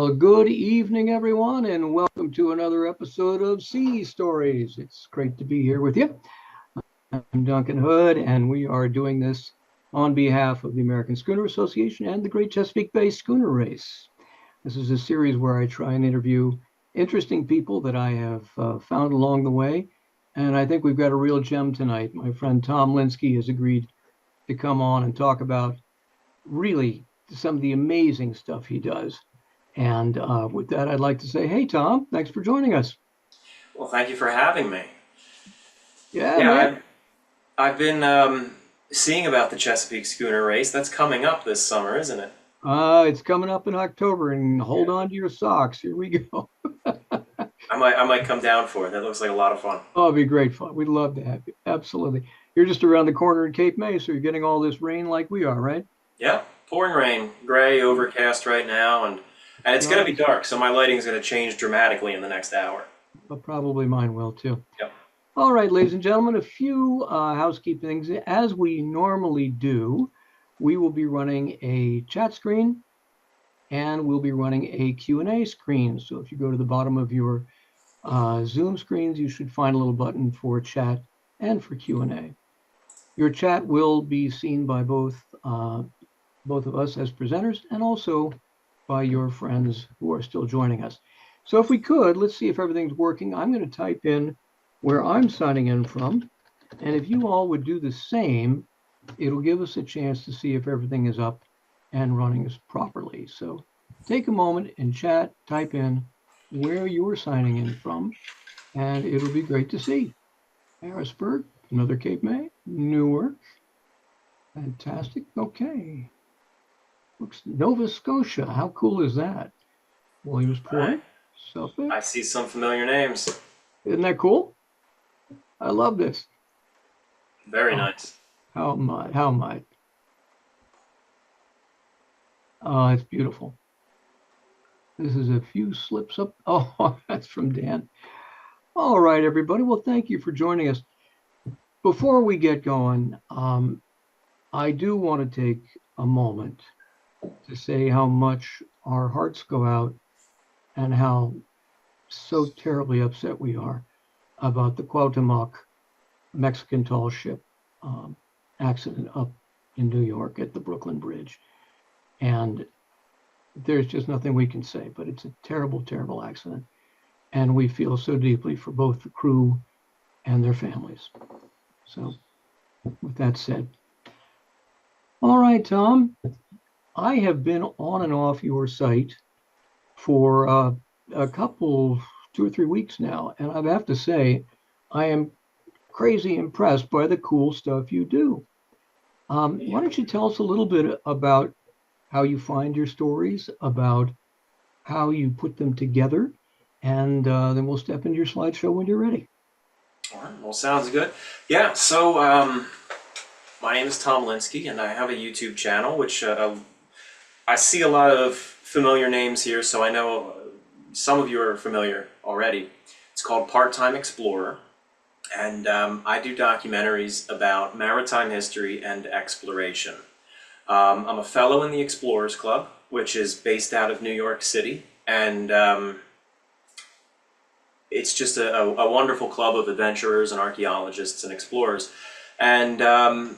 Well, good evening, everyone, and welcome to another episode of Sea Stories. It's great to be here with you. I'm Duncan Hood, and we are doing this on behalf of the American Schooner Association and the Great Chesapeake Bay Schooner Race. This is a series where I try and interview interesting people that I have found along the way, and I think we've got a real gem tonight. My friend Tom Lynskey has agreed to come on and talk about really some of the amazing stuff he does. And with that, I'd like to say, hey, Tom, thanks for joining us. Well, thank you for having me. Yeah, Yeah, man. I've been seeing about the Chesapeake Schooner race. That's coming up this summer, isn't it? It's coming up in October, and hold Yeah. on to your socks. Here we go. I might come down for it. That looks like a lot of fun. Oh, it'd be great fun. We'd love to have you. Absolutely. You're just around the corner in Cape May, so you're getting all this rain like we are, right? Yeah, pouring rain, gray, overcast right now, and it's gonna be Nice. dark, so my lighting's gonna change dramatically in the next hour. But probably mine will too. Yep. All right, ladies and gentlemen, a few housekeeping things. As we normally do, we will be running a chat screen and we'll be running a Q&A screen. So if you go to the bottom of your Zoom screens, you should find a little button for chat and for Q&A. Your chat will be seen by both of us as presenters and also by your friends who are still joining us. So if we could, let's see if everything's working. I'm going to type in where I'm signing in from. And if you all would do the same, it'll give us a chance to see if everything is up and running properly. So take a moment and chat, type in where you're signing in from, and it'll be great to see. Harrisburg, another Cape May, Newark, fantastic. Okay. Looks Nova Scotia. How cool is that? All right. Williamsport, Suffolk. I see some familiar names. Isn't that cool? I love this. Very Oh, nice. how am I? How am I? Oh, it's beautiful. This is a few slips up. Oh, that's from Dan. All right, everybody. Well, thank you for joining us. Before we get going, I do want to take a moment to say how much our hearts go out and how so terribly upset we are about the Cuauhtémoc Mexican tall ship accident up in New York at the Brooklyn Bridge. And there's just nothing we can say, but it's a terrible, terrible accident. And we feel so deeply for both the crew and their families. So, with that said, all right, Tom, I have been on and off your site for a couple, 2 or 3 weeks now, and I have to say, I am crazy impressed by the cool stuff you do. Why don't you tell us a little bit about how you find your stories, about how you put them together, and then we'll step into your slideshow when you're ready. All right. Well, sounds good. Yeah. So, my name is Tom Lynskey, and I have a YouTube channel, which I see a lot of familiar names here, so I know some of you are familiar already. It's called Part-Time Explorer, and I do documentaries about maritime history and exploration. I'm a fellow in the Explorers Club, which is based out of New York City, and it's just a wonderful club of adventurers and archaeologists and explorers. And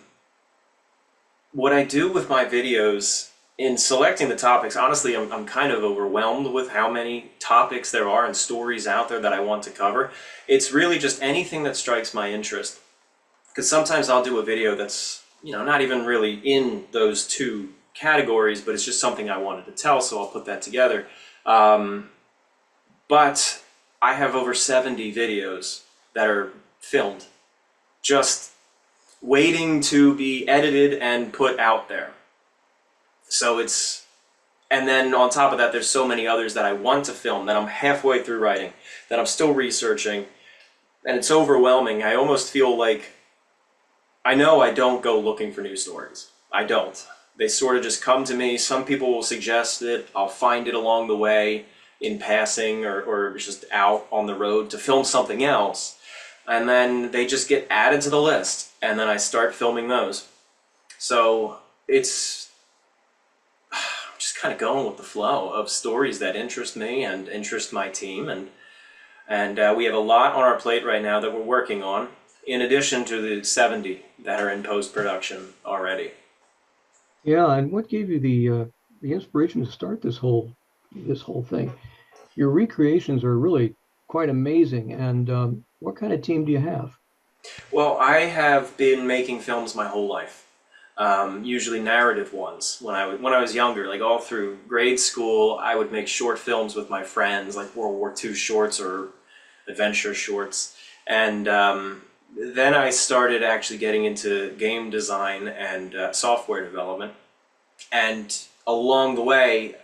what I do with my videos in selecting the topics, honestly, I'm kind of overwhelmed with how many topics there are and stories out there that I want to cover. It's really just anything that strikes my interest. Because sometimes I'll do a video that's, not even really in those two categories, but it's just something I wanted to tell, so I'll put that together. But I have over 70 videos that are filmed, just waiting to be edited and put out there. So and then on top of that, there's so many others that I want to film that I'm halfway through writing, that I'm still researching, and it's overwhelming. I almost feel like, I know I don't go looking for new stories. I don't. They sort of just come to me. Some people will suggest it. I'll find it along the way in passing or just out on the road to film something else. And then they just get added to the list. And then I start filming those. So it's kind of going with the flow of stories that interest me and interest my team. And we have a lot on our plate right now that we're working on, in addition to the 70 that are in post-production already. Yeah, and what gave you the inspiration to start this whole thing? Your recreations are really quite amazing. And what kind of team do you have? Well, I have been making films my whole life, usually narrative ones. When I was younger, like all through grade school, I would make short films with my friends, like World War II shorts or adventure shorts. And then I started actually getting into game design and software development. And along the way,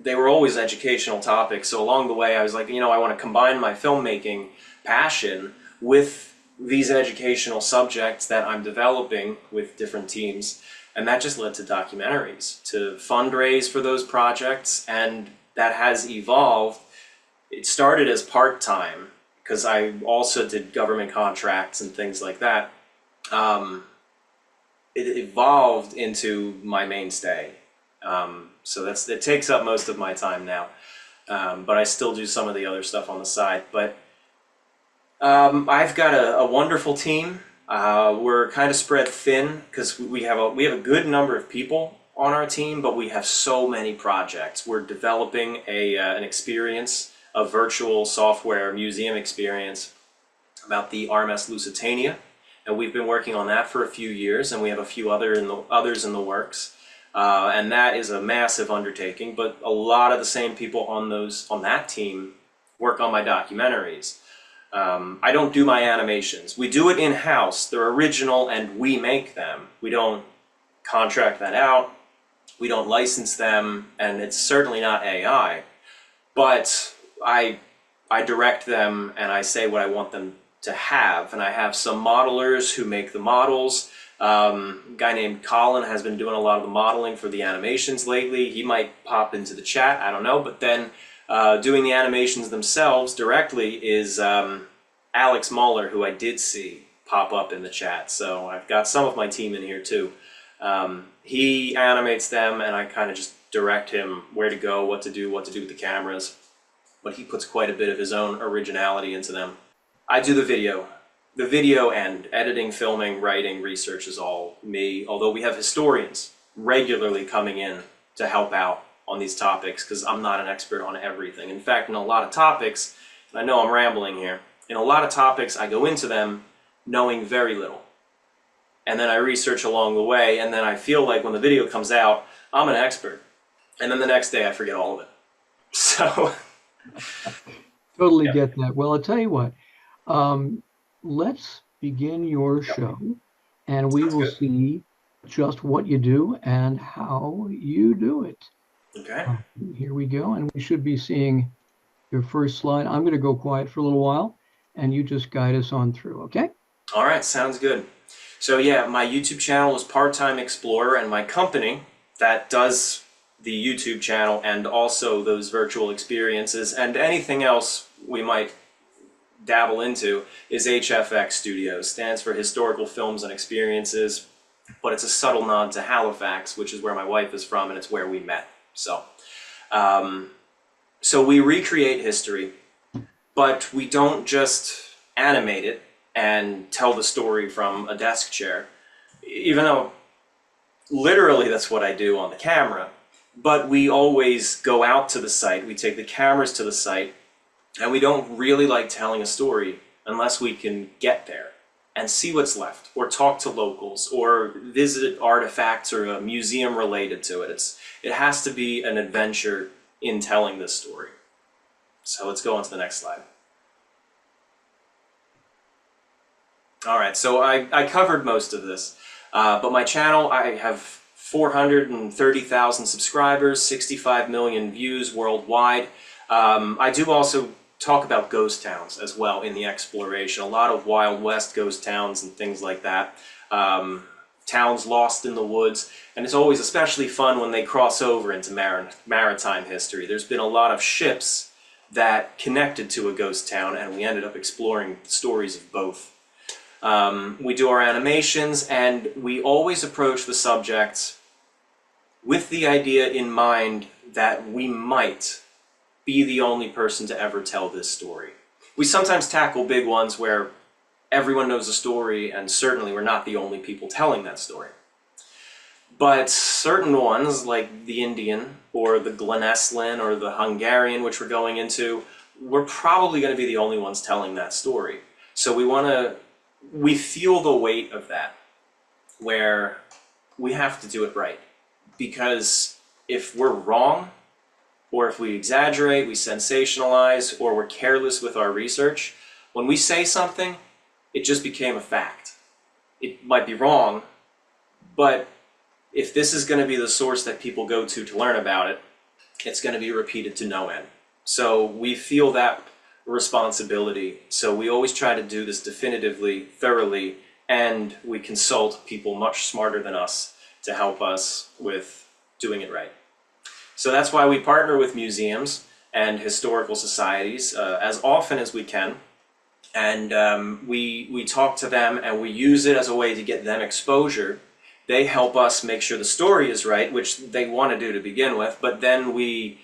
they were always educational topics. So along the way, I was like, I want to combine my filmmaking passion with these educational subjects that I'm developing with different teams. And that just led to documentaries, to fundraise for those projects. And that has evolved. It started as part-time because I also did government contracts and things like that. It evolved into my mainstay. So it takes up most of my time now. But I still do some of the other stuff on the side. But I've got a wonderful team. We're kind of spread thin because we have a good number of people on our team, but we have so many projects. We're developing an experience, a virtual software museum experience about the RMS Lusitania, and we've been working on that for a few years, and we have a few others in the works. And that is a massive undertaking, but a lot of the same people on that team work on my documentaries. I don't do my animations. We do it in-house. They're original and we make them. We don't contract that out. We don't license them, and it's certainly not AI. But I direct them and I say what I want them to have. And I have some modelers who make the models. A guy named Colin has been doing a lot of the modeling for the animations lately. He might pop into the chat, I don't know. But then doing the animations themselves directly is Alex Muller, who I did see pop up in the chat. So I've got some of my team in here too. He animates them and I kind of just direct him where to go, what to do with the cameras. But he puts quite a bit of his own originality into them. I do the video. The video and editing, filming, writing, research is all me, although we have historians regularly coming in to help out on these topics because I'm not an expert on everything. In fact, in a lot of topics, and I know I'm rambling here, in a lot of topics I go into them knowing very little. And then I research along the way, and then I feel like when the video comes out, I'm an expert. And then the next day I forget all of it. So... Totally Yeah. get that. Well, I'll tell you what. Let's begin your show, and we Sounds will good. see just what you do and how you do it. Okay. Here we go, and we should be seeing your first slide. I'm going to go quiet for a little while, and you just guide us on through, okay? All right, sounds good. So yeah, my YouTube channel is Part-Time Explorer, and my company that does the YouTube channel and also those virtual experiences and anything else we might dabble into is HFX Studios. Stands for Historical Films and Experiences, but it's a subtle nod to Halifax, which is where my wife is from, and it's where we met. So we recreate history, but we don't just animate it and tell the story from a desk chair, even though literally that's what I do on the camera. But we always go out to the site, we take the cameras to the site, and we don't really like telling a story unless we can get there and see what's left, or talk to locals, or visit artifacts or a museum related to it. It has to be an adventure in telling this story. So let's go on to the next slide. All right, so I covered most of this, but my channel, I have 430,000 subscribers, 65 million views worldwide. I do also talk about ghost towns as well in the exploration. A lot of Wild West ghost towns and things like that. Towns lost in the woods. And it's always especially fun when they cross over into maritime history. There's been a lot of ships that connected to a ghost town, and we ended up exploring stories of both. We do our animations, and we always approach the subjects with the idea in mind that we might be the only person to ever tell this story. We sometimes tackle big ones where everyone knows the story, and certainly we're not the only people telling that story. But certain ones, like the Indian, or the Gleneslin, or the Hungarian, which we're going into, we're probably going to be the only ones telling that story. So we feel the weight of that, where we have to do it right. Because if we're wrong, or if we exaggerate, we sensationalize, or we're careless with our research, when we say something, it just became a fact. It might be wrong, but if this is going to be the source that people go to learn about it, it's going to be repeated to no end. So we feel that responsibility. So we always try to do this definitively, thoroughly, and we consult people much smarter than us to help us with doing it right. So that's why we partner with museums and historical societies as often as we can. And we talk to them, and we use it as a way to get them exposure. They help us make sure the story is right, which they want to do to begin with, but then we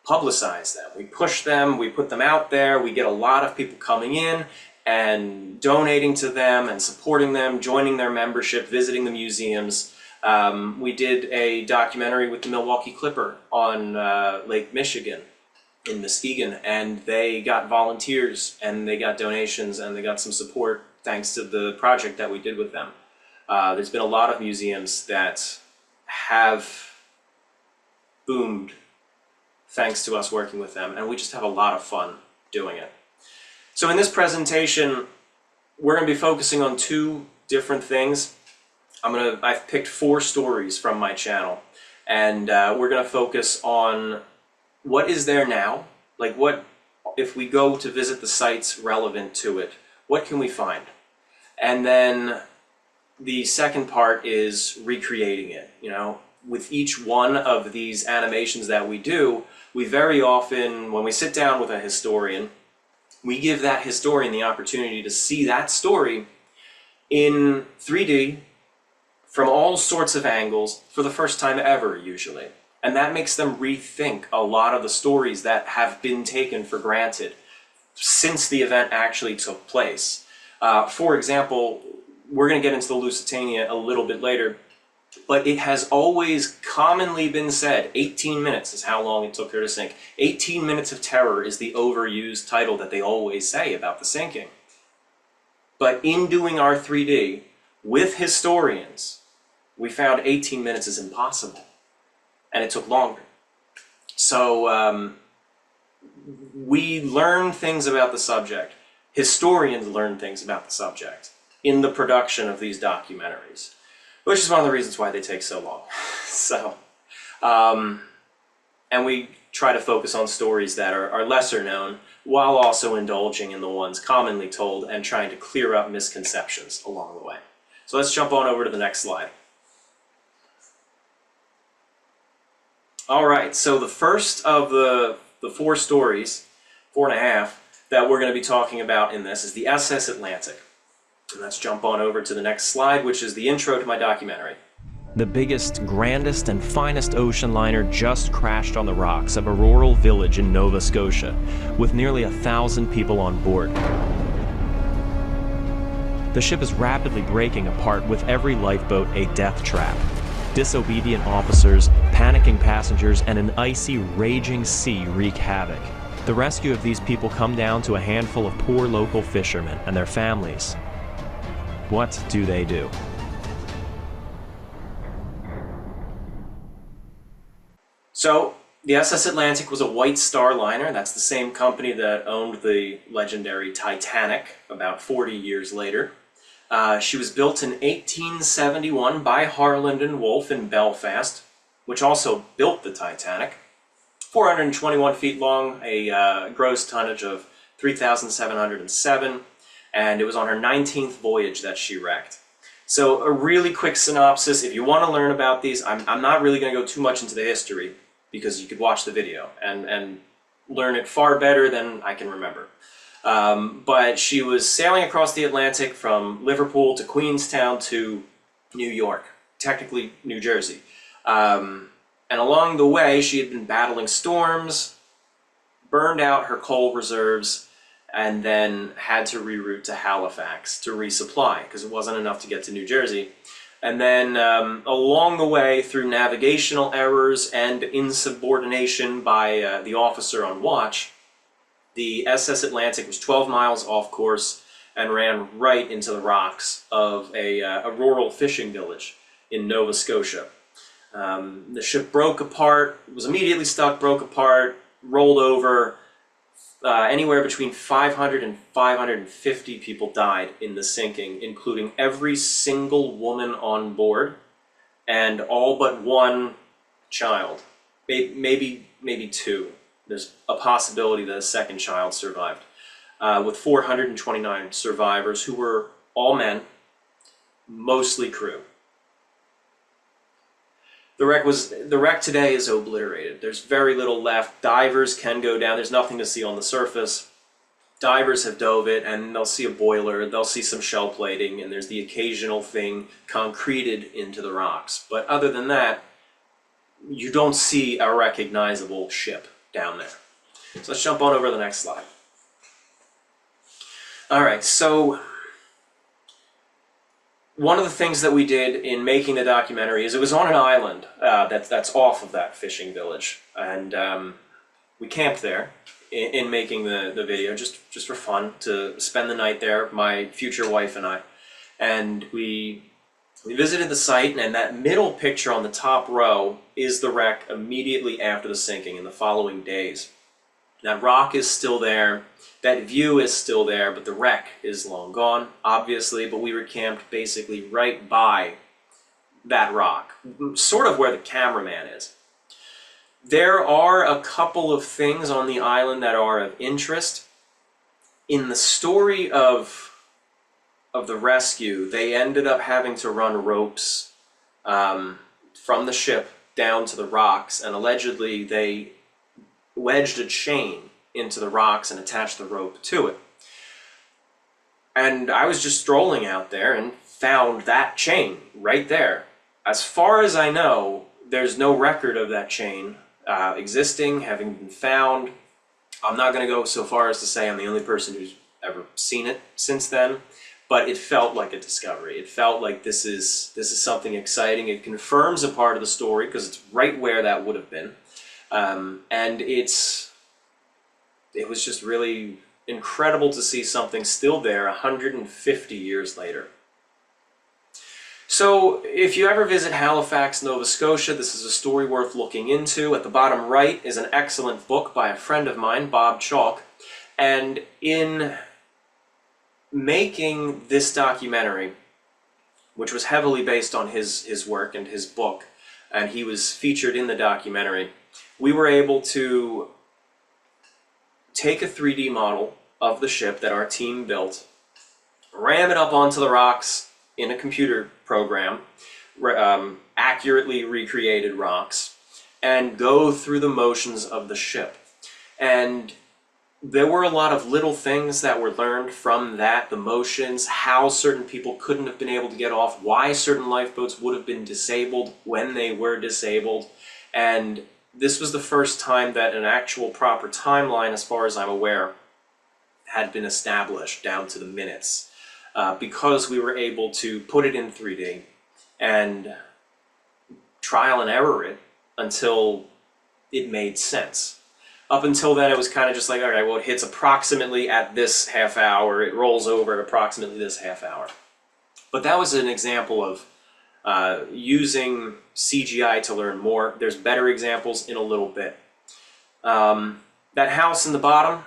publicize them. We push them, we put them out there, we get a lot of people coming in and donating to them and supporting them, joining their membership, visiting the museums. We did a documentary with the Milwaukee Clipper on Lake Michigan in Muskegon, and they got volunteers and they got donations and they got some support thanks to the project that we did with them. There's been a lot of museums that have boomed thanks to us working with them, and we just have a lot of fun doing it. So in this presentation, we're going to be focusing on two different things. I've picked 4 stories from my channel, and we're going to focus on what is there now, like what, if we go to visit the sites relevant to it, what can we find? And then the second part is recreating it. You know, with each one of these animations that we do, we very often, when we sit down with a historian, we give that historian the opportunity to see that story in 3D from all sorts of angles for the first time ever, usually. And that makes them rethink a lot of the stories that have been taken for granted since the event actually took place. For example, we're going to get into the Lusitania a little bit later, but it has always commonly been said 18 minutes is how long it took her to sink. 18 minutes of terror is the overused title that they always say about the sinking. But in doing our 3D with historians, we found 18 minutes is impossible, and it took longer. So we learn things about the subject. Historians learn things about the subject in the production of these documentaries, which is one of the reasons why they take so long. So, and we try to focus on stories that are lesser known, while also indulging in the ones commonly told and trying to clear up misconceptions along the way. So let's jump on over to the next slide. All right, so the first of the 4 stories, 4.5, that we're going to be talking about in this is the SS Atlantic. And let's jump on over to the next slide, which is the intro to my documentary. The biggest, grandest, and finest ocean liner just crashed on the rocks of a rural village in Nova Scotia, with nearly 1,000 people on board. The ship is rapidly breaking apart, with every lifeboat a death trap. Disobedient officers, panicking passengers, and an icy, raging sea wreak havoc. The rescue of these people come down to a handful of poor local fishermen and their families. What do they do? So the SS Atlantic was a White Star liner. That's the same company that owned the legendary Titanic about 40 years later. She was built in 1871 by Harland and Wolff in Belfast, which also built the Titanic. 421 feet long, a gross tonnage of 3,707, and it was on her 19th voyage that she wrecked. So a really quick synopsis. If you want to learn about these, I'm not really going to go too much into the history, because you could watch the video and learn it far better than I can remember. But she was sailing across the Atlantic from Liverpool to Queenstown to New York, technically New Jersey. And along the way, she had been battling storms, burned out her coal reserves, and then had to reroute to Halifax to resupply because it wasn't enough to get to New Jersey. And then along the way, through navigational errors and insubordination by the officer on watch, the SS Atlantic was 12 miles off course and ran right into the rocks of a rural fishing village in Nova Scotia. The ship broke apart, was immediately stuck, broke apart, rolled over. Anywhere between 500 and 550 people died in the sinking, including every single woman on board and all but one child, maybe two. There's a possibility that a second child survived, with 429 survivors who were all men, mostly crew. The wreck today is obliterated. There's very little left. Divers can go down. There's nothing to see on the surface. Divers have dove it, and they'll see a boiler, they'll see some shell plating, and there's the occasional thing concreted into the rocks. But other than that, you don't see a recognizable ship down there. So let's jump on over to the next slide. All right, so one of the things that we did in making the documentary is it was on an island that's off of that fishing village, and we camped there in making the video just for fun, to spend the night there, my future wife and I. And we visited the site, and that middle picture on the top row is the wreck immediately after the sinking in the following days. That rock is still there, that view is still there, but the wreck is long gone, obviously, but we were camped basically right by that rock, sort of where the cameraman is. There are a couple of things on the island that are of interest. In the story of the rescue, they ended up having to run ropes from the ship down to the rocks, and allegedly they wedged a chain into the rocks and attached the rope to it. And I was just strolling out there and found that chain right there. As far as I know, there's no record of that chain existing, having been found. I'm not going to go so far as to say I'm the only person who's ever seen it since then, but it felt like a discovery. It felt like this is something exciting. It confirms a part of the story because it's right where that would have been. And it was just really incredible to see something still there 150 years later. So if you ever visit Halifax, Nova Scotia, this is a story worth looking into. At the bottom right is an excellent book by a friend of mine, Bob Chalk. And in making this documentary, which was heavily based on his work and his book, and he was featured in the documentary, we were able to take a 3D model of the ship that our team built, ram it up onto the rocks in a computer program, accurately recreated rocks, and go through the motions of the ship. And there were a lot of little things that were learned from that, the motions, how certain people couldn't have been able to get off, why certain lifeboats would have been disabled when they were disabled. And this was the first time that an actual proper timeline, as far as I'm aware, had been established down to the minutes, because we were able to put it in 3D and trial and error it until it made sense. Up until then, it was kind of just like, all right, well, it hits approximately at this half hour, it rolls over at approximately this half hour. But that was an example of using CGI to learn more. There's better examples in a little bit. That house in the bottom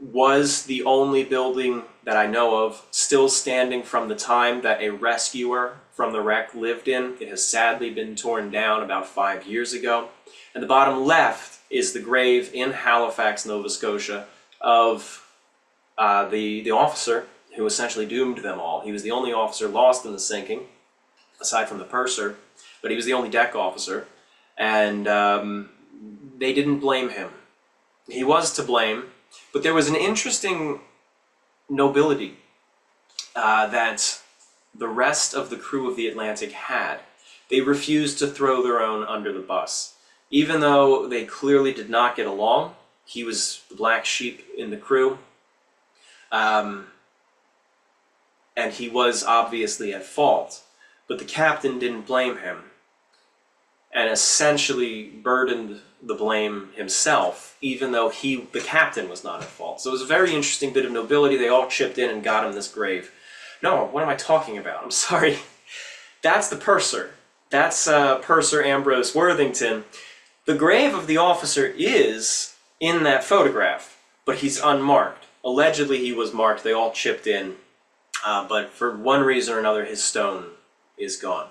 was the only building that I know of still standing from the time that a rescuer from the wreck lived in. It has sadly been torn down about 5 years ago. And the bottom left is the grave in Halifax, Nova Scotia, of the officer who essentially doomed them all. He was the only officer lost in the sinking, aside from the purser, but he was the only deck officer, and they didn't blame him. He was to blame, but there was an interesting nobility that the rest of the crew of the Atlantic had. They refused to throw their own under the bus. Even though they clearly did not get along, he was the black sheep in the crew, and he was obviously at fault, but the captain didn't blame him, and essentially burdened the blame himself, even though the captain was not at fault. So it was a very interesting bit of nobility. They all chipped in and got him this grave. No, what am I talking about? I'm sorry. That's the purser. That's Purser Ambrose Worthington. The grave of the officer is in that photograph, but he's unmarked. Allegedly he was marked. They all chipped in, but for one reason or another, his stone is gone.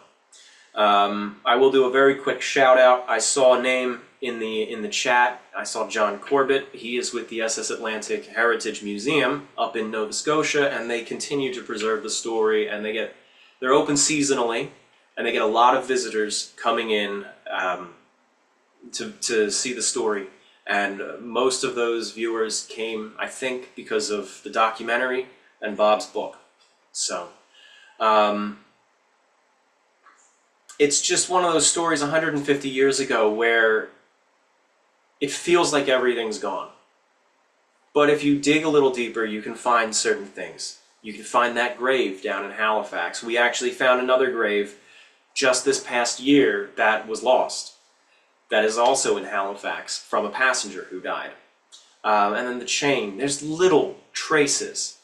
I will do a very quick shout out. I saw a name in the chat. I saw John Corbett. He is with the SS Atlantic Heritage Museum up in Nova Scotia, and they continue to preserve the story, and they're open seasonally, and they get a lot of visitors coming in to see the story. And most of those viewers came, I think, because of the documentary and Bob's book. So it's just one of those stories 150 years ago where it feels like everything's gone. But if you dig a little deeper, you can find certain things. You can find that grave down in Halifax. We actually found another grave just this past year that was lost. That is also in Halifax from a passenger who died. And then the chain, there's little traces.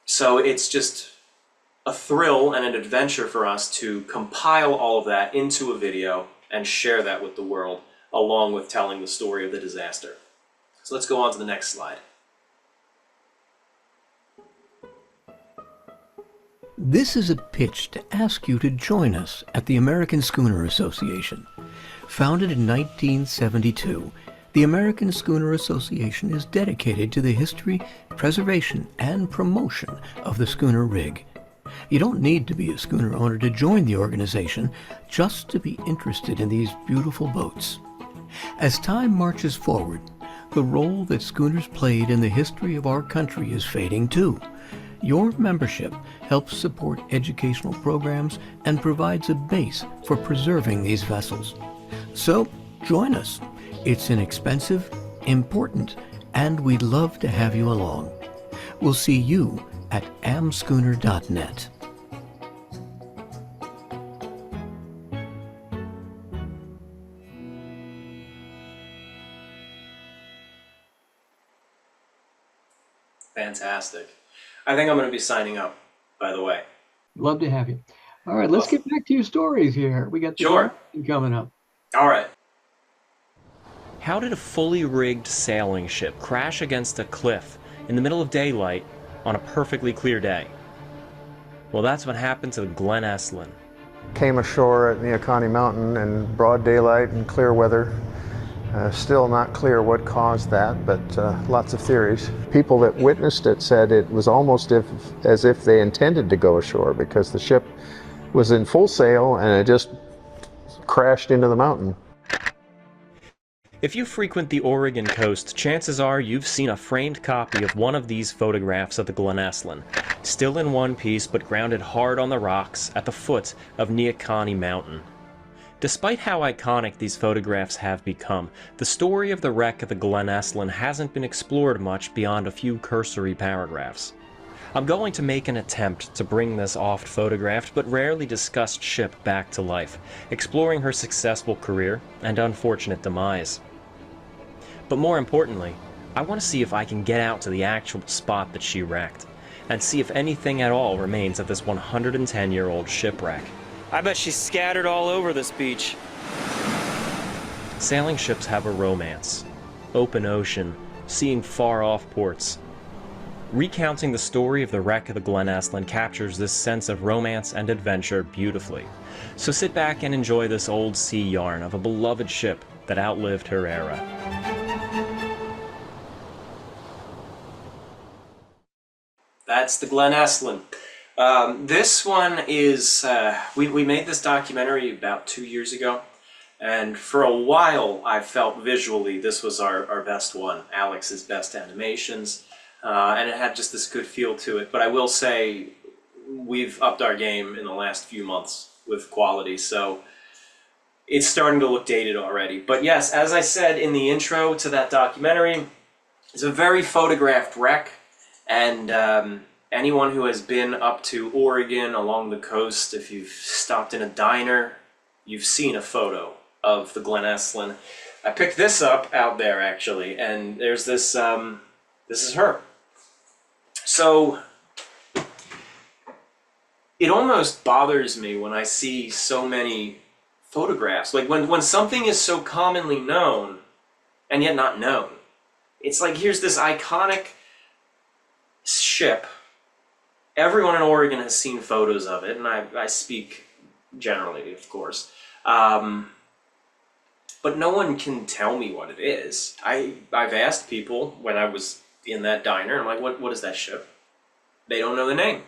So it's just a thrill and an adventure for us to compile all of that into a video and share that with the world, along with telling the story of the disaster. So let's go on to the next slide. This is a pitch to ask you to join us at the American Schooner Association. Founded in 1972, the American Schooner Association is dedicated to the history, preservation, and promotion of the schooner rig. You don't need to be a schooner owner to join the organization, just to be interested in these beautiful boats. As time marches forward, the role that schooners played in the history of our country is fading too. Your membership helps support educational programs and provides a base for preserving these vessels. So, join us. It's inexpensive, important, and we'd love to have you along. We'll see you at amschooner.net. Fantastic. I think I'm going to be signing up, by the way. Love to have you. All right, let's get back to your stories here. We got the Sure. coming up. All right. How did a fully rigged sailing ship crash against a cliff in the middle of daylight on a perfectly clear day? Well, that's what happened to the Glen Eslyn. Came ashore at Neocani Mountain in broad daylight and clear weather. Still not clear what caused that, but lots of theories. People that witnessed it said it was almost as if they intended to go ashore, because the ship was in full sail and it just crashed into the mountain. If you frequent the Oregon coast, chances are you've seen a framed copy of one of these photographs of the Glen Eslyn, still in one piece but grounded hard on the rocks at the foot of Neocani Mountain. Despite how iconic these photographs have become, the story of the wreck of the Glen Eslyn hasn't been explored much beyond a few cursory paragraphs. I'm going to make an attempt to bring this oft-photographed but rarely discussed ship back to life, exploring her successful career and unfortunate demise. But more importantly, I want to see if I can get out to the actual spot that she wrecked, and see if anything at all remains of this 110-year-old shipwreck. I bet she's scattered all over this beach. Sailing ships have a romance. Open ocean, seeing far-off ports. Recounting the story of the wreck of the Glen Eslyn captures this sense of romance and adventure beautifully. So sit back and enjoy this old sea yarn of a beloved ship that outlived her era. That's the Glen Eslyn. This one is, we made this documentary about 2 years ago, and for a while I felt visually this was our best one, Alex's best animations, and it had just this good feel to it. But I will say we've upped our game in the last few months with quality, so it's starting to look dated already. But yes, as I said in the intro to that documentary, it's a very photographed wreck, and anyone who has been up to Oregon along the coast, if you've stopped in a diner, you've seen a photo of the Glen Eslin. I picked this up out there actually, and there's this, this is her. So it almost bothers me when I see so many photographs. Like when something is so commonly known and yet not known. It's like, here's this iconic ship. Everyone in Oregon has seen photos of it, and I speak generally, of course. But no one can tell me what it is. I've asked people when I was in that diner, I'm like, what is that ship? They don't know the name.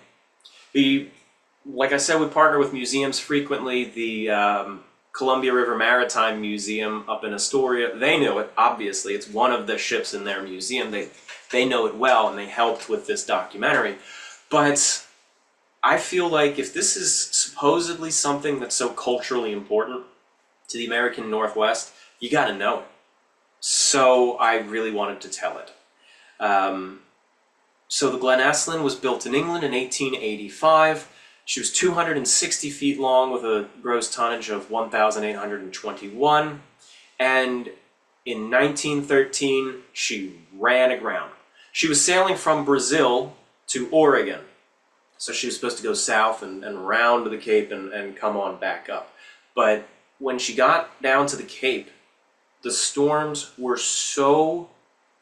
Like I said, we partner with museums frequently. The Columbia River Maritime Museum up in Astoria, they know it, obviously. It's one of the ships in their museum. They know it well, and they helped with this documentary. But I feel like if this is supposedly something that's so culturally important to the American Northwest, you gotta know it. So I really wanted to tell it. So the Glen Eslin was built in England in 1885. She was 260 feet long with a gross tonnage of 1,821. And in 1913, she ran aground. She was sailing from Brazil to Oregon. So she was supposed to go south and round the Cape and come on back up. But when she got down to the Cape, the storms were so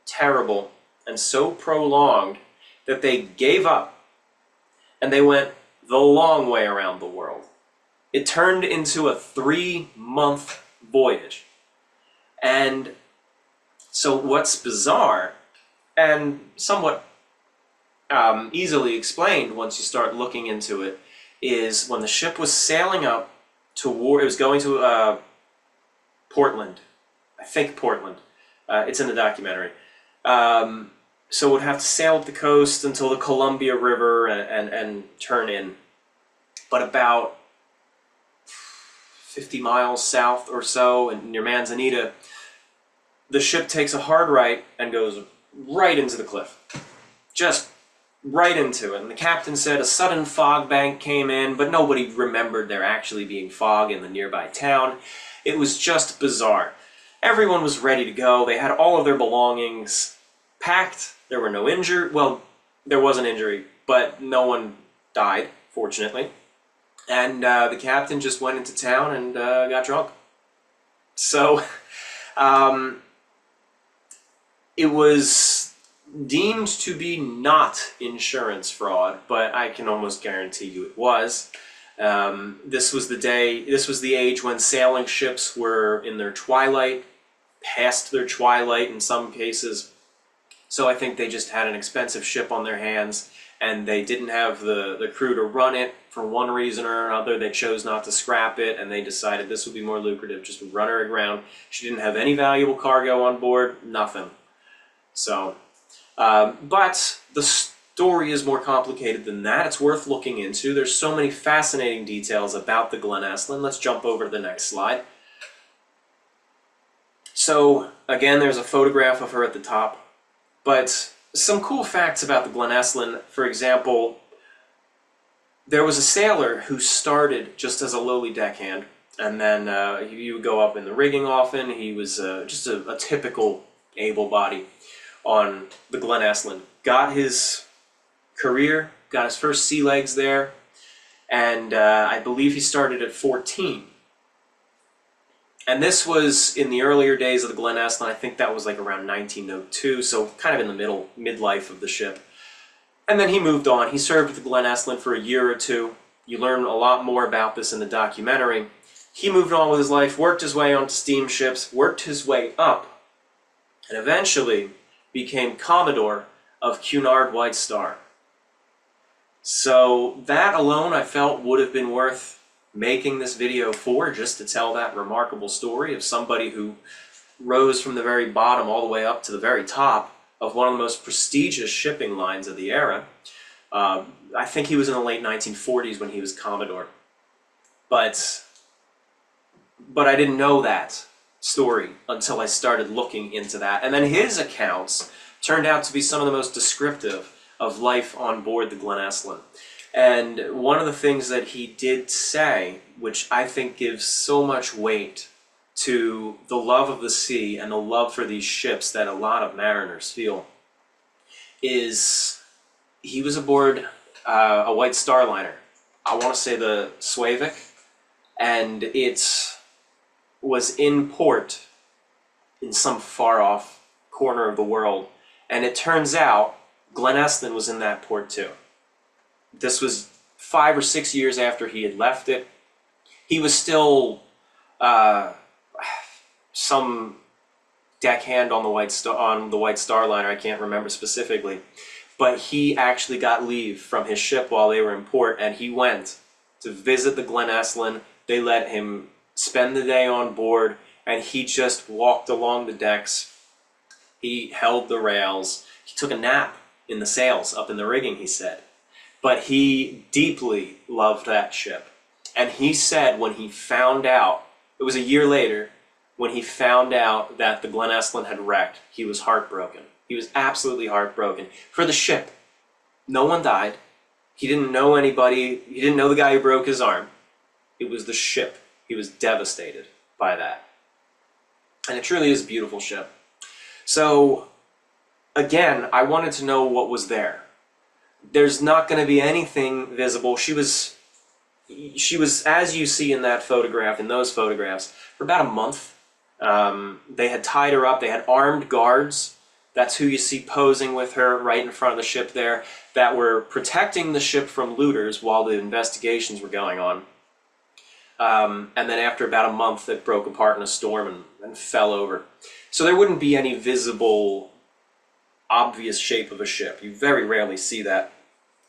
terrible and so prolonged that they gave up and they went the long way around the world. It turned into a 3-month voyage. And so what's bizarre and somewhat easily explained once you start looking into it is when the ship was sailing up toward, it was going to Portland. I think Portland. It's in the documentary. So it would have to sail up the coast until the Columbia River and turn in. But about 50 miles south or so, and near Manzanita, the ship takes a hard right and goes right into the cliff. Just right into it. And the captain said a sudden fog bank came in, but nobody remembered there actually being fog in the nearby town. It was just bizarre. Everyone was ready to go. They had all of their belongings packed. There were no injured. Well, there was an injury, but no one died, fortunately. And the captain just went into town and got drunk. So it was deemed to be not insurance fraud, but I can almost guarantee you it was. This was the age when sailing ships were in their twilight, past their twilight in some cases. So I think they just had an expensive ship on their hands, and they didn't have the crew to run it for one reason or another. They chose not to scrap it, and they decided this would be more lucrative, just to run her aground. She didn't have any valuable cargo on board, nothing. So, but the story is more complicated than that. It's worth looking into. There's so many fascinating details about the Glen Eslin. Let's jump over to the next slide. So, again, there's a photograph of her at the top. But some cool facts about the Glen Eslin, for example, there was a sailor who started just as a lowly deckhand, and then he would go up in the rigging often. He was just a typical able body on the Glen Eslin. Got his career, got his first sea legs there, and I believe he started at 14. And this was in the earlier days of the Glen Eslin. I think that was like around 1902, so kind of in the midlife of the ship. And then he moved on. He served with the Glen Eslin for a year or two. You learn a lot more about this in the documentary. He moved on with his life, worked his way onto steamships, worked his way up, and eventually became Commodore of Cunard White Star. So that alone I felt would have been worth making this video for, just to tell that remarkable story of somebody who rose from the very bottom all the way up to the very top of one of the most prestigious shipping lines of the era. I think he was in the late 1940s when he was Commodore. But But I didn't know that story until I started looking into that. And then his accounts turned out to be some of the most descriptive of life on board the Glenesslan. And one of the things that he did say, which I think gives so much weight to the love of the sea and the love for these ships that a lot of mariners feel, is he was aboard a White Star Liner. I want to say the Suavik, and it was in port in some far-off corner of the world. And it turns out Glenesslan was in that port too. This was 5 or 6 years after he had left it. He was still some deckhand on the White Star Liner. I can't remember specifically, but he actually got leave from his ship while they were in port, and he went to visit the Glenesslan. They let him spend the day on board, and he just walked along the decks. He held the rails. He took a nap in the sails up in the rigging, he said. But he deeply loved that ship. And he said when he found out, it was a year later, when he found out that the Glenesslan had wrecked, he was heartbroken. He was absolutely heartbroken. For the ship, no one died. He didn't know anybody. He didn't know the guy who broke his arm. It was the ship. He was devastated by that. And it truly is a beautiful ship. So, again, I wanted to know what was there. There's not going to be anything visible. She was, as you see in that photograph, in those photographs, for about a month. They had tied her up. They had armed guards. That's who you see posing with her right in front of the ship there, that were protecting the ship from looters while the investigations were going on. And then after about a month, it broke apart in a storm and fell over. So there wouldn't be any visible, obvious shape of a ship. You very rarely see that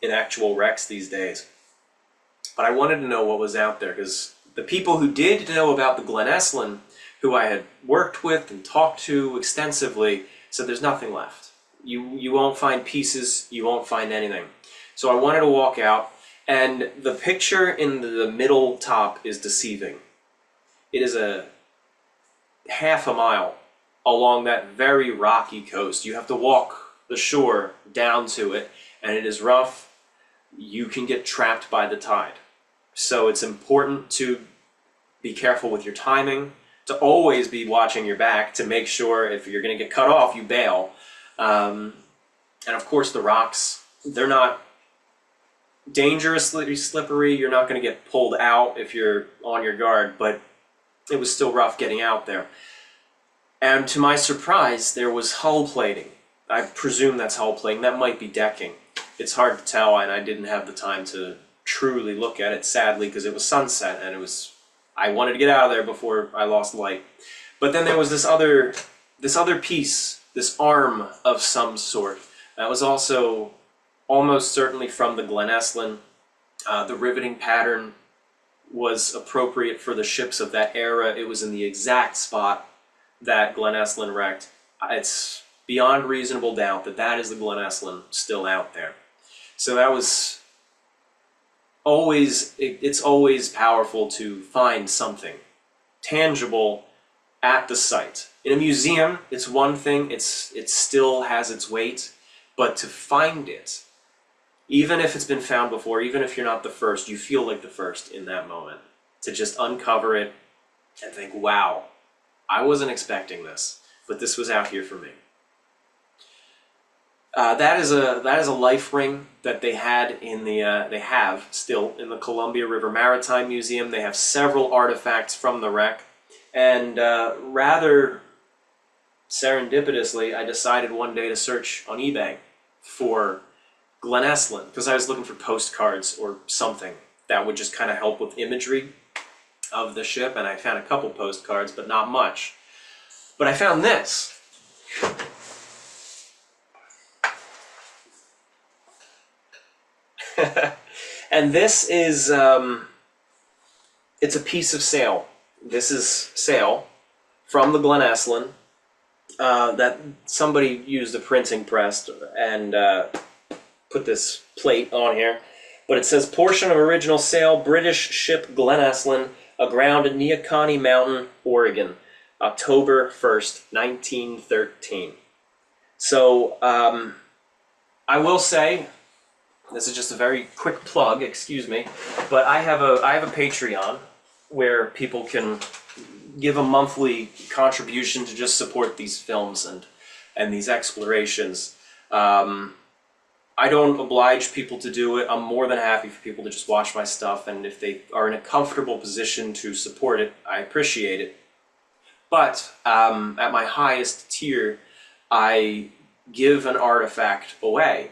in actual wrecks these days. But I wanted to know what was out there, because the people who did know about the Glenesslan, who I had worked with and talked to extensively, said there's nothing left. You won't find pieces, you won't find anything. So I wanted to walk out, and the picture in the middle top is deceiving. It is a half a mile along that very rocky coast. You have to walk the shore down to it, and it is rough. You can get trapped by the tide. So it's important to be careful with your timing, to always be watching your back to make sure if you're going to get cut off, you bail. And of course the rocks, they're not dangerously slippery. You're not going to get pulled out if you're on your guard, but it was still rough getting out there. And to my surprise, there was hull plating. I presume that's hull plating. That might be decking. It's hard to tell, and I didn't have the time to truly look at it, sadly, because it was sunset, and I wanted to get out of there before I lost light. But then there was this other piece, this arm of some sort, that was also almost certainly from the Glenesslan. The riveting pattern was appropriate for the ships of that era. It was in the exact spot that Glenesslan wrecked. It's beyond reasonable doubt that that is the Glenesslan still out there. So that was always, it's always powerful to find something tangible at the site. In a museum, it's one thing, it still has its weight, but to find it, even if it's been found before, even if you're not the first, you feel like the first in that moment. To just uncover it and think, wow, I wasn't expecting this, but this was out here for me. That is a life ring that they had in the they have still in the Columbia River Maritime Museum. They have several artifacts from the wreck, and rather serendipitously, I decided one day to search on eBay for Glenesslan, because I was looking for postcards or something that would just kind of help with imagery of the ship, and I found a couple postcards, but not much. But I found this. And this is, it's a piece of sail. This is sail from the Glenesslan that somebody used a printing press and put this plate on here. But it says, portion of original sail, British ship Glenesslan, aground at Neocony Mountain, Oregon, October 1st, 1913. So I will say, this is just a very quick plug, excuse me, but I have a Patreon where people can give a monthly contribution to just support these films and these explorations. I don't oblige people to do it. I'm more than happy for people to just watch my stuff, and if they are in a comfortable position to support it, I appreciate it. But at my highest tier, I give an artifact away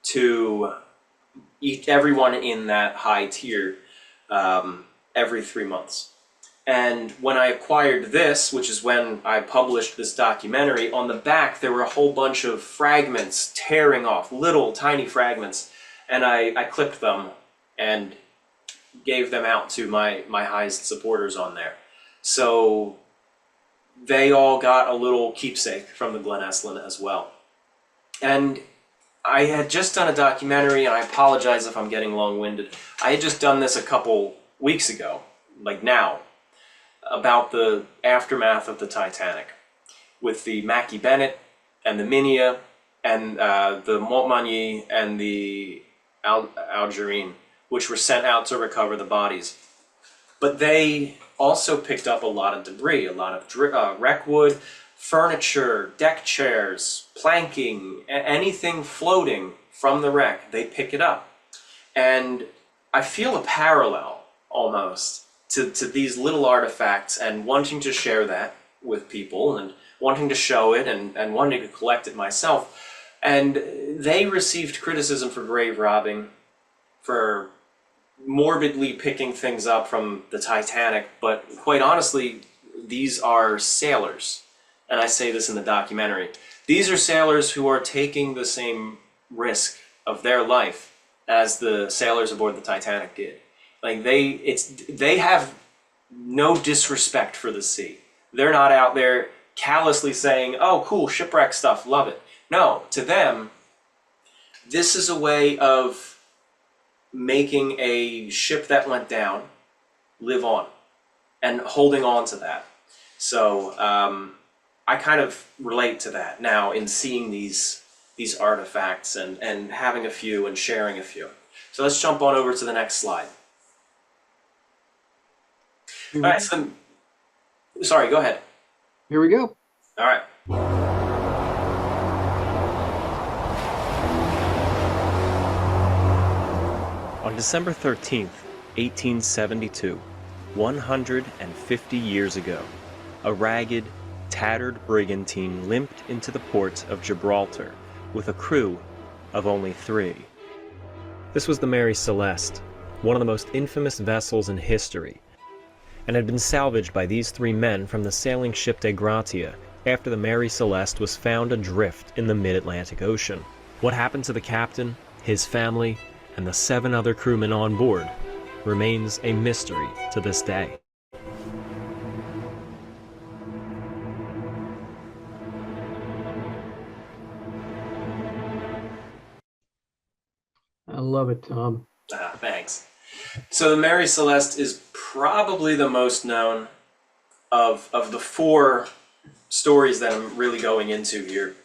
to everyone in that high tier every 3 months. And when I acquired this, which is when I published this documentary, on the back there were a whole bunch of fragments tearing off, little tiny fragments, and I clipped them and gave them out to my highest supporters on there. So they all got a little keepsake from the Glen Estlin as well. And I had just done a documentary, and I apologize if I'm getting long-winded. I had just done this a couple weeks ago, like now, about the aftermath of the Titanic, with the Mackie Bennett and the Minia and the Montmagny and the Algerine, which were sent out to recover the bodies. But they also picked up a lot of debris, a lot of wreck wood, furniture, deck chairs, planking, anything floating from the wreck, they pick it up. And I feel a parallel, almost, to these little artifacts, and wanting to share that with people, and wanting to show it, and wanting to collect it myself. And they received criticism for grave robbing, for morbidly picking things up from the Titanic, but quite honestly, these are sailors. And I say this in the documentary. These are sailors who are taking the same risk of their life as the sailors aboard the Titanic did. Like they have no disrespect for the sea. They're not out there callously saying, "Oh, cool, shipwreck stuff, love it." No, to them, this is a way of making a ship that went down live on, and holding on to that. So I kind of relate to that now in seeing these artifacts and having a few and sharing a few. So let's jump on over to the next slide. All right, so sorry, go ahead. Here we go. All right. On December 13th, 1872, 150 years ago, a ragged, tattered brigantine limped into the port of Gibraltar with a crew of only 3. This was the Mary Celeste, one of the most infamous vessels in history, and had been salvaged by these 3 men from the sailing ship De Gratia after the Mary Celeste was found adrift in the mid-Atlantic Ocean. What happened to the captain, his family, and the 7 other crewmen on board remains a mystery to this day. I love it, Tom. Thanks. So the Mary Celeste is probably the most known of the 4 stories that I'm really going into here,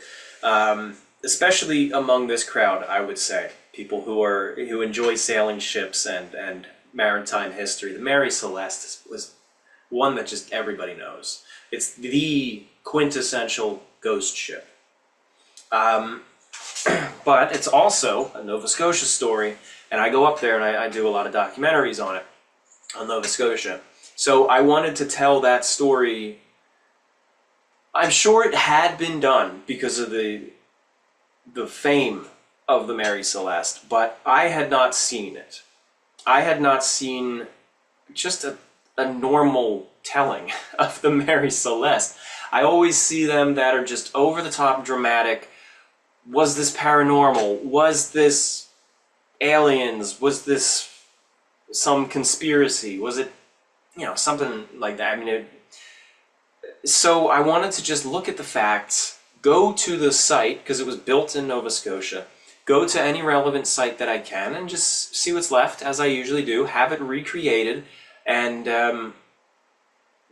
especially among this crowd. I would say people who enjoy sailing ships and maritime history. The Mary Celeste was one that just everybody knows. It's the quintessential ghost ship. But it's also a Nova Scotia story, and I go up there and I do a lot of documentaries on it, on Nova Scotia. So I wanted to tell that story. I'm sure it had been done because of the fame of the Mary Celeste, but I had not seen it. I had not seen just a normal telling of the Mary Celeste. I always see them that are just over-the-top dramatic. Was this paranormal? Was this aliens? Was this some conspiracy? Was it, something like that? I mean, so I wanted to just look at the facts, go to the site, because it was built in Nova Scotia, go to any relevant site that I can and just see what's left, as I usually do, have it recreated, and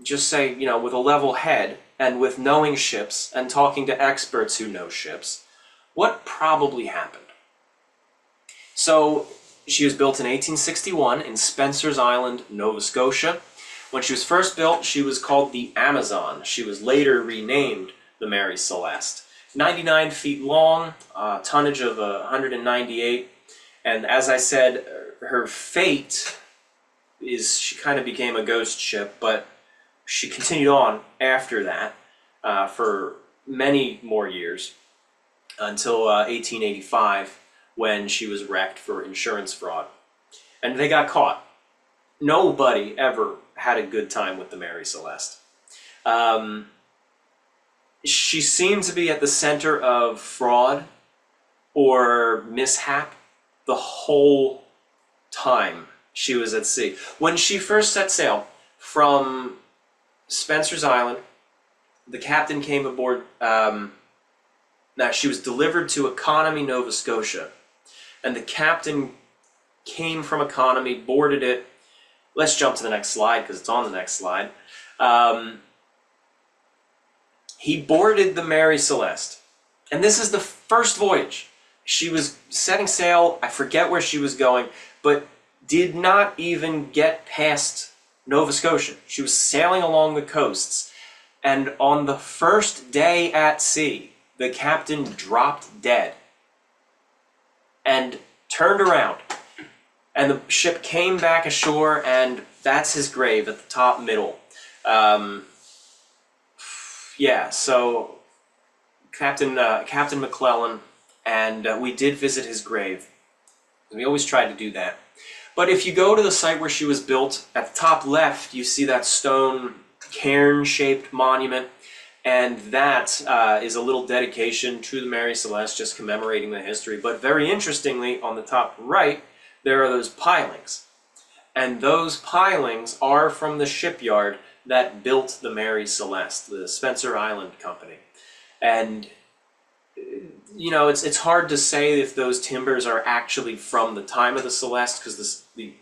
just say, with a level head and with knowing ships and talking to experts who know ships, what probably happened. So she was built in 1861 in Spencer's Island, Nova Scotia. When she was first built, she was called the Amazon. She was later renamed the Mary Celeste. 99 feet long, tonnage of 198. And as I said, her fate is she kind of became a ghost ship, but she continued on after that for many more years until 1885, when she was wrecked for insurance fraud. And they got caught. Nobody ever had a good time with the Mary Celeste. She seemed to be at the center of fraud or mishap the whole time she was at sea. When she first set sail from Spencer's Island, the captain came aboard. Now, she was delivered to Economy, Nova Scotia, and the captain came from Economy, boarded it. Let's jump to the next slide because it's on the next slide. He boarded the Mary Celeste, and this is the first voyage. She was setting sail, I forget where she was going, but did not even get past Nova Scotia. She was sailing along the coasts, and on the first day at sea, the captain dropped dead and turned around, and the ship came back ashore, and that's his grave at the top middle. Yeah, so Captain McClellan, and we did visit his grave. We always tried to do that. But if you go to the site where she was built, at the top left, you see that stone cairn-shaped monument, and that is a little dedication to the Mary Celeste, just commemorating the history. But very interestingly, on the top right, there are those pilings. And those pilings are from the shipyard that built the Mary Celeste, the Spencer Island Company. And it's hard to say if those timbers are actually from the time of the Celeste, because the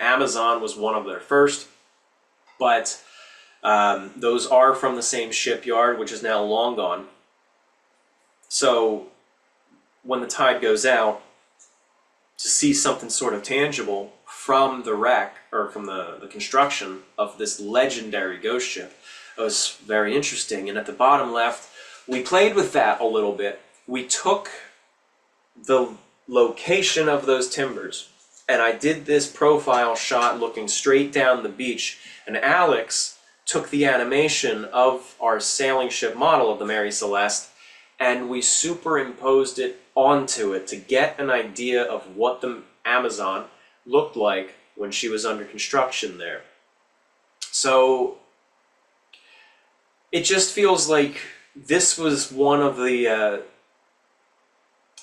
Amazon was one of their first, but those are from the same shipyard, which is now long gone. So when the tide goes out, to see something sort of tangible from the wreck, or from the construction of this legendary ghost ship, was very interesting. And at the bottom left, we played with that a little bit. We took the location of those timbers, and I did this profile shot looking straight down the beach, and Alex took the animation of our sailing ship model of the Mary Celeste, and we superimposed it onto it to get an idea of what the Amazon looked like when she was under construction there. So it just feels like this was one of the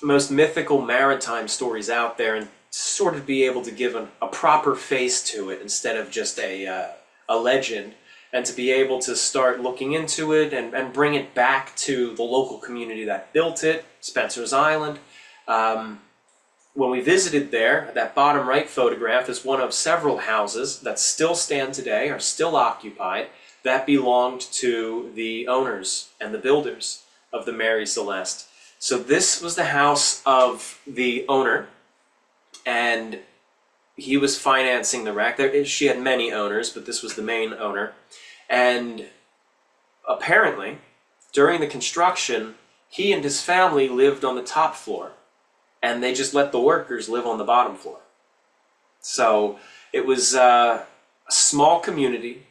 most mythical maritime stories out there, and sort of be able to give a proper face to it instead of just a legend, and to be able to start looking into it and bring it back to the local community that built it, Spencer's Island. When we visited there, that bottom right photograph is one of several houses that still stand today, are still occupied, that belonged to the owners and the builders of the Mary Celeste. So this was the house of the owner, and he was financing the wreck. She had many owners, but this was the main owner. And apparently, during the construction, he and his family lived on the top floor, and they just let the workers live on the bottom floor. So it was a small community,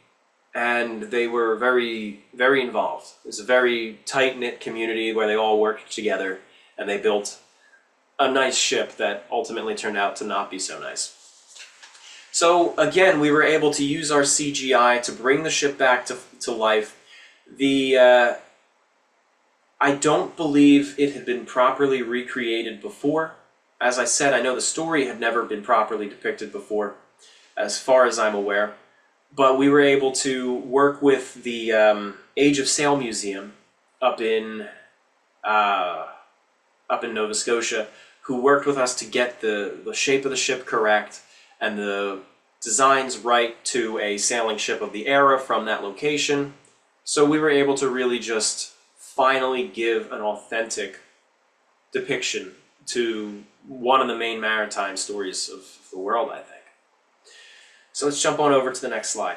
and they were very, very involved. It was a very tight-knit community where they all worked together, and they built a nice ship that ultimately turned out to not be so nice. So again, we were able to use our CGI to bring the ship back to life. I don't believe it had been properly recreated before. As I said, I know the story had never been properly depicted before, as far as I'm aware. But we were able to work with the Age of Sail Museum up in Nova Scotia, who worked with us to get the shape of the ship correct, and designs right to a sailing ship of the era from that location. So we were able to really just finally give an authentic depiction to one of the main maritime stories of the world, I think. So let's jump on over to the next slide.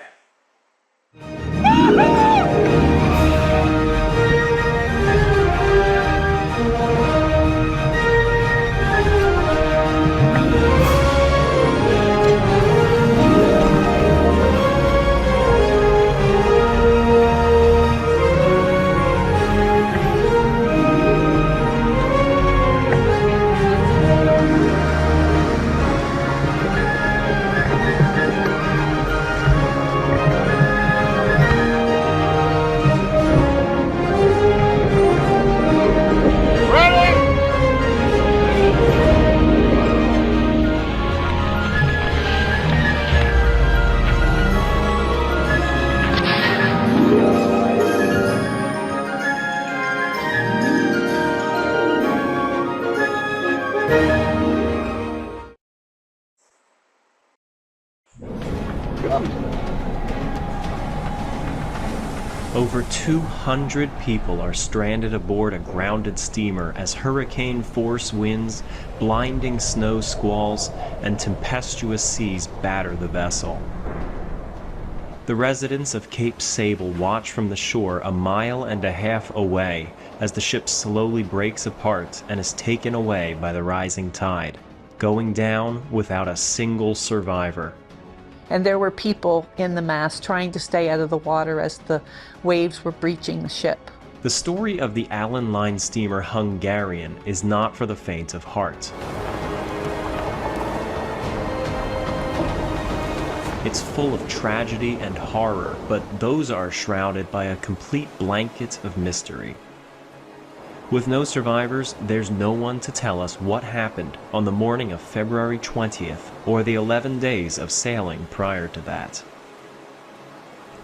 Over 200 people are stranded aboard a grounded steamer as hurricane-force winds, blinding snow squalls, and tempestuous seas batter the vessel. The residents of Cape Sable watch from the shore a mile and a half away as the ship slowly breaks apart and is taken away by the rising tide, going down without a single survivor. And there were people in the mast trying to stay out of the water as the waves were breaching the ship. The story of the Allen Line steamer Hungarian is not for the faint of heart. It's full of tragedy and horror, but those are shrouded by a complete blanket of mystery. With no survivors, there's no one to tell us what happened on the morning of February 20th, or the 11 days of sailing prior to that.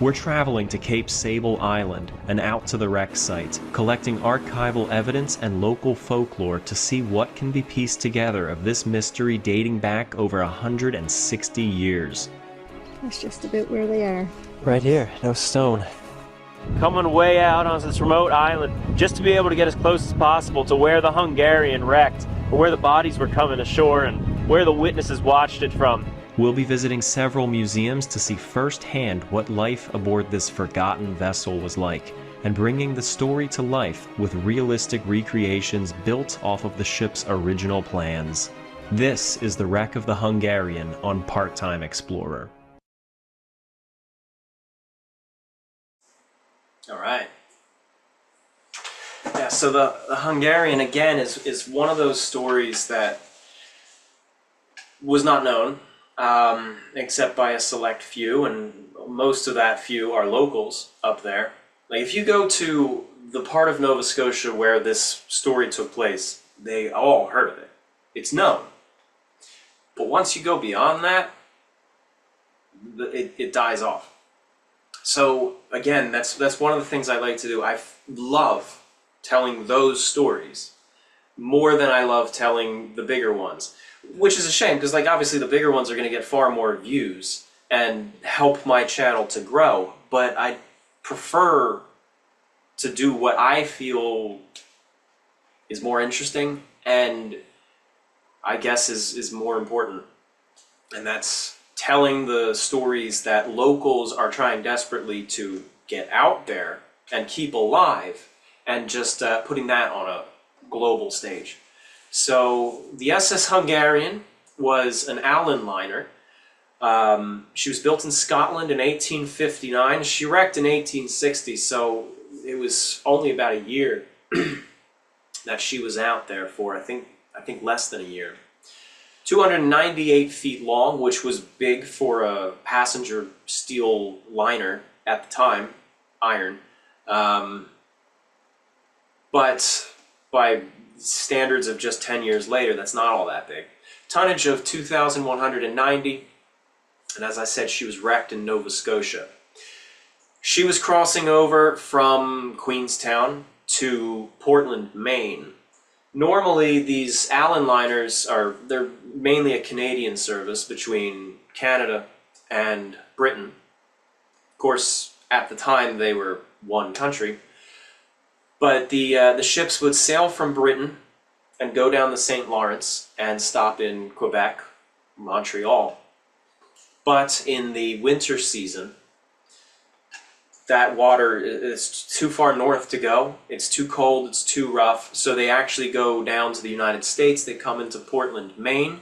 We're traveling to Cape Sable Island and out to the wreck site, collecting archival evidence and local folklore to see what can be pieced together of this mystery dating back over 160 years. That's just about where they are. Right here, no stone. Coming way out onto this remote island just to be able to get as close as possible to where the Hungarian wrecked, or where the bodies were coming ashore and where the witnesses watched it from. We'll be visiting several museums to see firsthand what life aboard this forgotten vessel was like, and bringing the story to life with realistic recreations built off of the ship's original plans. This is the wreck of the Hungarian on Part-Time Explorer. All right. Yeah, so the Hungarian, again, is one of those stories that was not known, except by a select few, and most of that few are locals up there. Like, if you go to the part of Nova Scotia where this story took place, they all heard of it. It's known. But once you go beyond that, it dies off. So again, that's one of the things I like to do. I love telling those stories more than I love telling the bigger ones, which is a shame because, like, obviously the bigger ones are going to get far more views and help my channel to grow. But I prefer to do what I feel is more interesting and I guess is more important, and that's telling the stories that locals are trying desperately to get out there and keep alive, and just putting that on a global stage. So the SS Hungarian was an Allen liner. She was built in Scotland in 1859. She wrecked in 1860, so it was only about a year that she was out there for. I think less than a year. 298 feet long, which was big for a passenger steel liner at the time, iron. But by standards of just 10 years later, that's not all that big. Tonnage of 2,190, and as I said, she was wrecked in Nova Scotia. She was crossing over from Queenstown to Portland, Maine. Normally, these Allen liners they're mainly a Canadian service between Canada and Britain. Of course, at the time they were one country, but the ships would sail from Britain and go down the St. Lawrence and stop in Quebec, Montreal. But in the winter season, that water is too far north to go. It's too cold, it's too rough. So they actually go down to the United States. They come into Portland, Maine,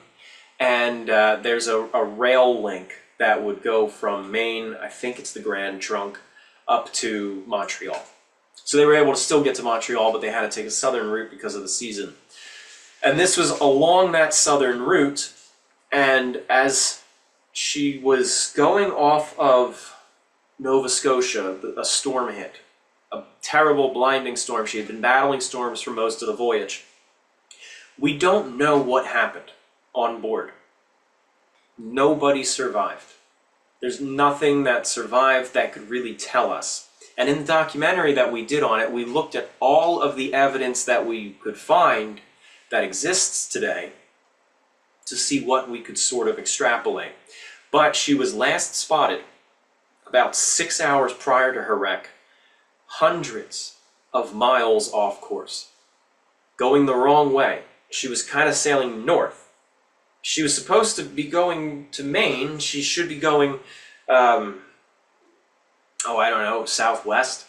and there's a rail link that would go from Maine, I think it's the Grand Trunk, up to Montreal. So they were able to still get to Montreal, but they had to take a southern route because of the season. And this was along that southern route, and as she was going off of Nova Scotia, a storm hit. A terrible, blinding storm. She had been battling storms for most of the voyage. We don't know what happened on board. Nobody survived. There's nothing that survived that could really tell us. And in the documentary that we did on it, we looked at all of the evidence that we could find that exists today to see what we could sort of extrapolate. But she was last spotted about 6 hours prior to her wreck, hundreds of miles off course, going the wrong way. She was kind of sailing north. She was supposed to be going to Maine. She should be going, southwest.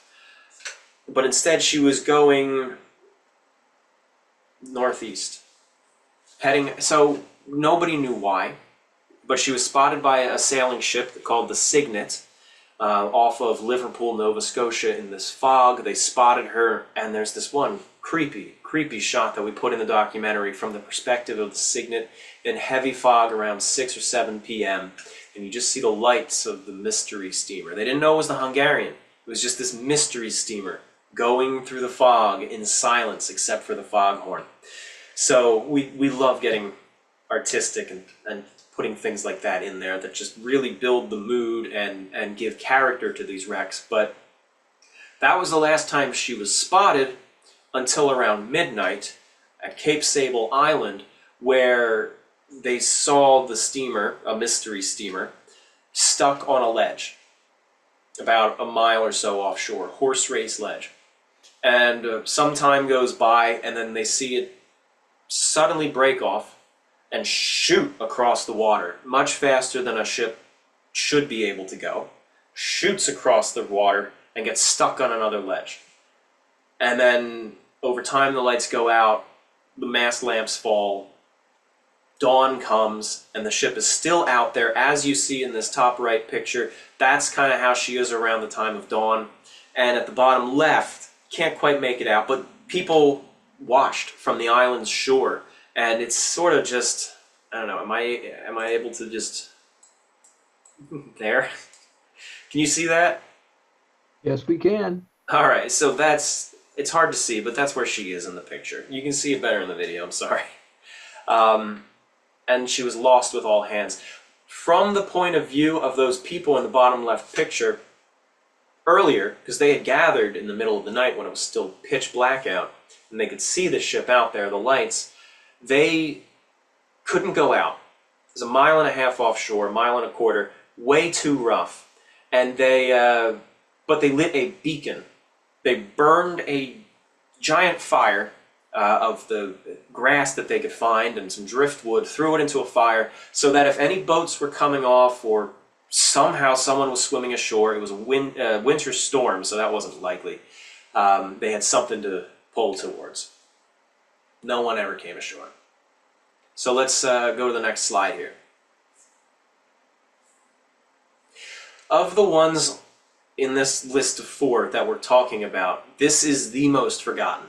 But instead she was going northeast. So nobody knew why, but she was spotted by a sailing ship called the Signet, off of Liverpool, Nova Scotia in this fog. They spotted her, and there's this one creepy shot that we put in the documentary from the perspective of the Signet in heavy fog around 6 or 7 p.m. And you just see the lights of the mystery steamer. They didn't know it was the Hungarian. It was just this mystery steamer going through the fog in silence except for the foghorn. So we love getting artistic and putting things like that in there that just really build the mood and give character to these wrecks. But that was the last time she was spotted until around midnight at Cape Sable Island, where they saw the steamer, a mystery steamer, stuck on a ledge about a mile or so offshore, horse race ledge. And some time goes by, and then they see it suddenly break off and shoot across the water, much faster than a ship should be able to go, shoots across the water and gets stuck on another ledge. And then over time the lights go out, the mast lamps fall, dawn comes, and the ship is still out there, as you see in this top right picture. That's kind of how she is around the time of dawn. And at the bottom left, can't quite make it out, but people watched from the island's shore. And it's sort of just, I don't know, am I able to just, there? Can you see that? Yes, we can. All right, so it's hard to see, but that's where she is in the picture. You can see it better in the video, I'm sorry. And she was lost with all hands. From the point of view of those people in the bottom left picture, earlier, because they had gathered in the middle of the night when it was still pitch black out, and they could see the ship out there, the lights, they couldn't go out. It was 1.5 miles offshore, 1.25 miles, way too rough. And but they lit a beacon. They burned a giant fire of the grass that they could find and some driftwood, threw it into a fire so that if any boats were coming off or somehow someone was swimming ashore, it was a winter storm, so that wasn't likely, they had something to pull towards. No one ever came ashore. So let's go to the next slide here. Of the ones in this list of 4 that we're talking about, this is the most forgotten.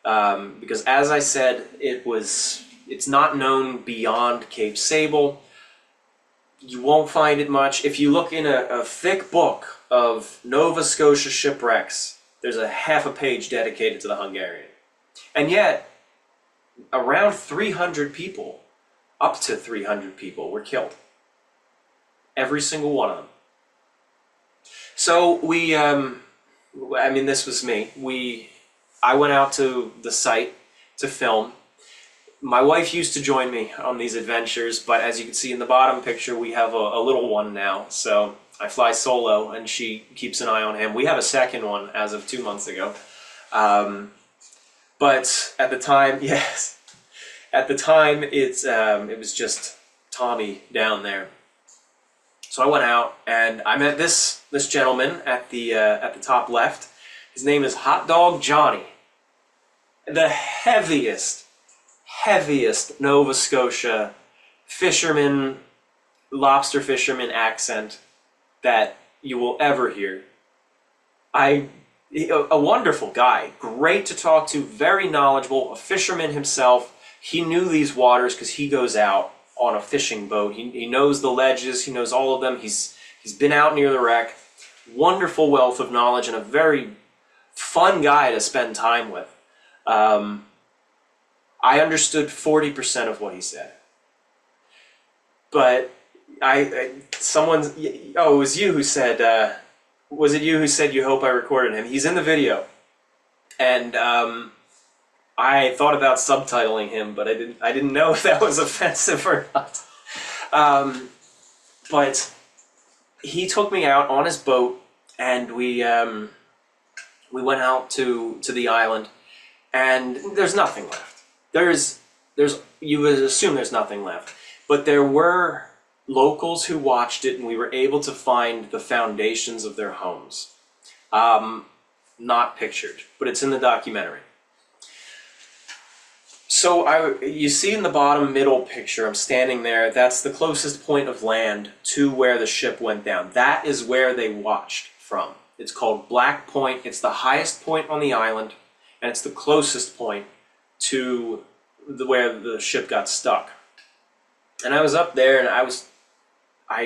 Because as I said, it's not known beyond Cape Sable. You won't find it much. If you look in a thick book of Nova Scotia shipwrecks, there's a half a page dedicated to the Hungarian. And yet, around 300 people, up to 300 people were killed. Every single one of them. So this was me. I went out to the site to film. my wife used to join me on these adventures, but as you can see in the bottom picture, we have a little one now. So I fly solo, and she keeps an eye on him. We have a second one as of 2 months ago. But at the time, yes, at the time it was just Tommy down there. So I went out and I met this gentleman at the top left. His name is Hot Dog Johnny. The heaviest Nova Scotia fisherman, lobster fisherman accent that you will ever hear. A wonderful guy, great to talk to, very knowledgeable, a fisherman himself. He knew these waters because he goes out on a fishing boat. He knows the ledges, he knows all of them. He's been out near the wreck. Wonderful wealth of knowledge and a very fun guy to spend time with. I understood 40% of what he said. But it was you who said, was it you who said you hope I recorded him? He's in the video. And I thought about subtitling him, but I didn't know if that was offensive or not. But he took me out on his boat, and we went out to the island, and there's nothing left. You would assume there's nothing left, but there were locals who watched it, and we were able to find the foundations of their homes. Not pictured, but it's in the documentary. So you see in the bottom middle picture, I'm standing there. That's the closest point of land to where the ship went down. That is where they watched from. It's called Black Point. It's the highest point on the island, and it's the closest point to where the ship got stuck. And I was up there, and I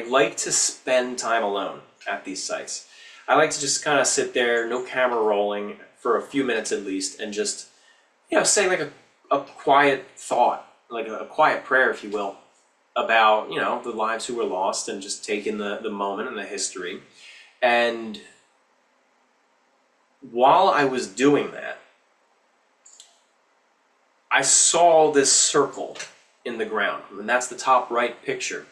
like to spend time alone at these sites. I like to just kind of sit there, no camera rolling, for a few minutes at least, and just, say like a quiet thought, like a quiet prayer, if you will, about, the lives who were lost, and just take in the moment and the history. And while I was doing that, I saw this circle in the ground, and that's the top right picture.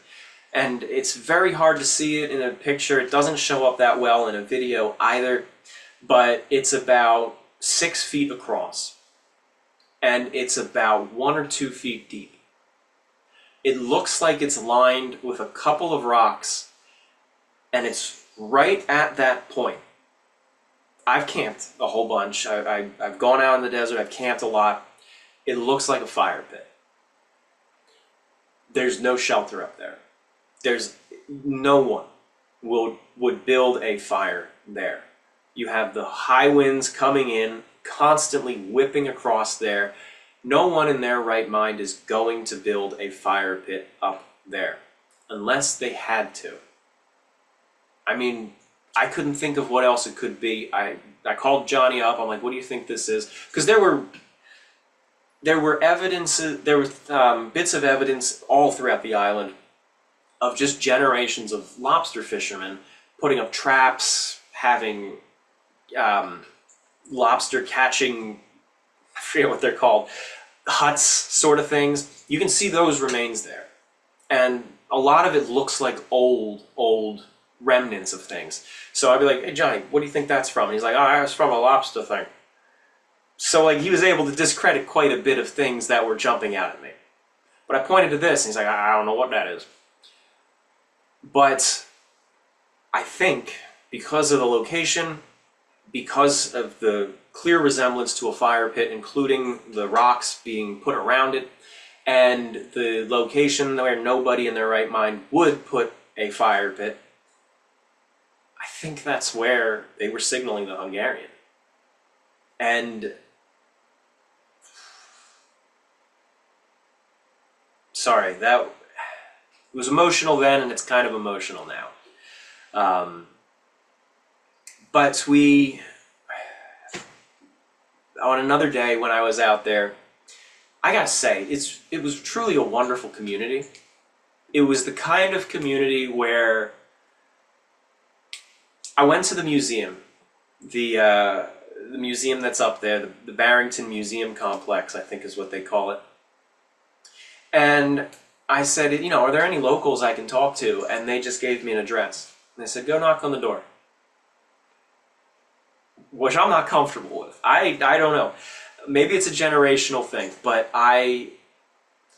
And it's very hard to see it in a picture. It doesn't show up that well in a video either, but it's about 6 feet across, and it's about 1 or 2 feet deep. It looks like it's lined with a couple of rocks, and it's right at that point. I've camped a whole bunch. I've gone out in the desert. I've camped a lot. It looks like a fire pit. There's no shelter up there. No one would build a fire there. You have the high winds coming in, constantly whipping across there. No one in their right mind is going to build a fire pit up there, unless they had to. I mean, I couldn't think of what else it could be. I called Johnny up. I'm like, what do you think this is? Because there were bits of evidence all throughout the island of just generations of lobster fishermen putting up traps, having lobster catching, I forget what they're called, huts sort of things. You can see those remains there. And a lot of it looks like old remnants of things. So I'd be like, hey Johnny, what do you think that's from? And he's like, oh, it's from a lobster thing. So he was able to discredit quite a bit of things that were jumping out at me. But I pointed to this, and he's like, I don't know what that is. But I think because of the location, because of the clear resemblance to a fire pit, including the rocks being put around it, and the location where nobody in their right mind would put a fire pit, I think that's where they were signaling the Hungarian. And sorry, it was emotional then, and it's kind of emotional now. But on another day when I was out there, I gotta say, it was truly a wonderful community. It was the kind of community where I went to the museum, the museum that's up there, the Barrington Museum Complex, I think is what they call it. And I said, you know, are there any locals I can talk to? And they just gave me an address. And they said, go knock on the door. Which I'm not comfortable with. I don't know. Maybe it's a generational thing, but I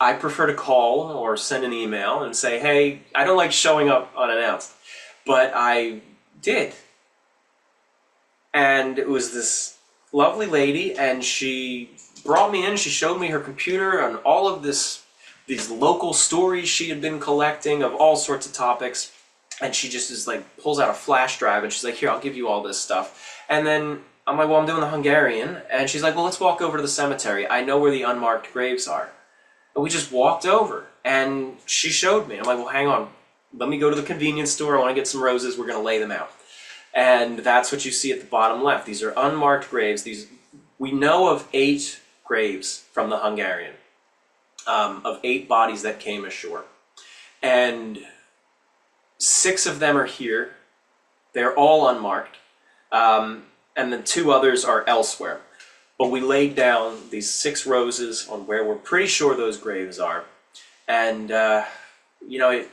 prefer to call or send an email and say, hey, I don't like showing up unannounced. But I did. And it was this lovely lady, and she brought me in, she showed me her computer and all of these local stories she had been collecting of all sorts of topics. And she just is like, pulls out a flash drive and she's like, here, I'll give you all this stuff. And then I'm like, well, I'm doing the Hungarian. And she's like, well, let's walk over to the cemetery. I know where the unmarked graves are. And we just walked over and she showed me. I'm like, well, hang on. Let me go to the convenience store. I want to get some roses. We're going to lay them out. And that's what you see at the bottom left. These are unmarked graves. We know of 8 graves from the Hungarian, of 8 bodies that came ashore. And 6 of them are here. They're all unmarked. And the 2 others are elsewhere. But we laid down these 6 roses on where we're pretty sure those graves are. And, you know,